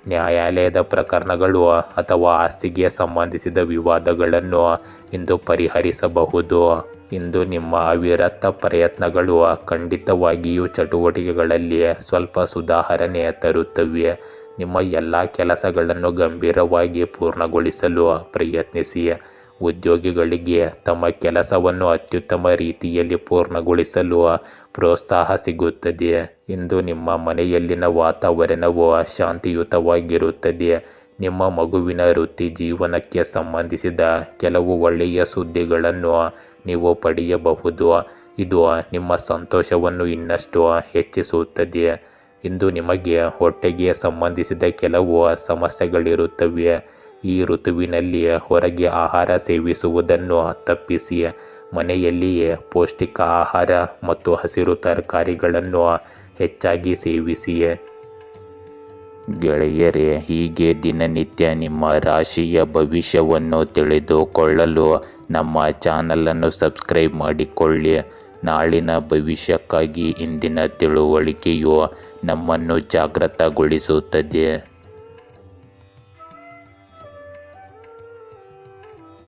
ನ್ಯಾಯಾಲಯದ ಪ್ರಕರಣಗಳು ಅಥವಾ ಆಸ್ತಿಗೆ ಸಂಬಂಧಿಸಿದ ವಿವಾದಗಳನ್ನು ಇಂದು ಪರಿಹರಿಸಬಹುದು. ಇಂದು ನಿಮ್ಮ ಅವಿರತ ಪ್ರಯತ್ನಗಳು ಖಂಡಿತವಾಗಿಯೂ ಚಟುವಟಿಕೆಗಳಲ್ಲಿ ಸ್ವಲ್ಪ ಸುಧಾರಣೆ ತರುತ್ತವೆ. ನಿಮ್ಮ ಎಲ್ಲ ಕೆಲಸಗಳನ್ನು ಗಂಭೀರವಾಗಿ ಪೂರ್ಣಗೊಳಿಸಲು ಪ್ರಯತ್ನಿಸಿ. ಉದ್ಯೋಗಿಗಳಿಗೆ ತಮ್ಮ ಕೆಲಸವನ್ನು ಅತ್ಯುತ್ತಮ ರೀತಿಯಲ್ಲಿ ಪೂರ್ಣಗೊಳಿಸಲು ಪ್ರೋತ್ಸಾಹ ಸಿಗುತ್ತದೆ. ಇಂದು ನಿಮ್ಮ ಮನೆಯಲ್ಲಿನ ವಾತಾವರಣವು ಶಾಂತಿಯುತವಾಗಿರುತ್ತದೆ. ನಿಮ್ಮ ಮಗುವಿನ ವೃತ್ತಿ ಜೀವನಕ್ಕೆ ಸಂಬಂಧಿಸಿದ ಕೆಲವು ಒಳ್ಳೆಯ ಸುದ್ದಿಗಳನ್ನು ನೀವು ಪಡೆಯಬಹುದು. ಇದು ನಿಮ್ಮ ಸಂತೋಷವನ್ನು ಇನ್ನಷ್ಟು ಹೆಚ್ಚಿಸುತ್ತದೆ. ಇಂದು ನಿಮಗೆ ಹೊಟ್ಟೆಗೆ ಸಂಬಂಧಿಸಿದ ಕೆಲವು ಸಮಸ್ಯೆಗಳಿರುತ್ತವೆ. ಈ ಋತುವಿನಲ್ಲಿ ಹೊರಗೆ ಆಹಾರ ಸೇವಿಸುವುದನ್ನು ತಪ್ಪಿಸಿ. ಮನೆಯಲ್ಲಿಯೇ ಪೌಷ್ಟಿಕ ಆಹಾರ ಮತ್ತು ಹಸಿರು ತರಕಾರಿಗಳನ್ನು ಹೆಚ್ಚಾಗಿ ಸೇವಿಸಿ. ಗೆಳೆಯರೇ, ಹೀಗೆ ದಿನನಿತ್ಯ ನಿಮ್ಮ ರಾಶಿಯ ಭವಿಷ್ಯವನ್ನು ತಿಳಿದುಕೊಳ್ಳಲು ನಮ್ಮ ಚಾನಲನ್ನು ಸಬ್ಸ್ಕ್ರೈಬ್ ಮಾಡಿಕೊಳ್ಳಿ. ನಾಳಿನ ಭವಿಷ್ಯಕ್ಕಾಗಿ ಇಂದಿನ ತಿಳುವಳಿಕೆಯು ನಮ್ಮನ್ನು ಜಾಗೃತಗೊಳಿಸುತ್ತದೆ.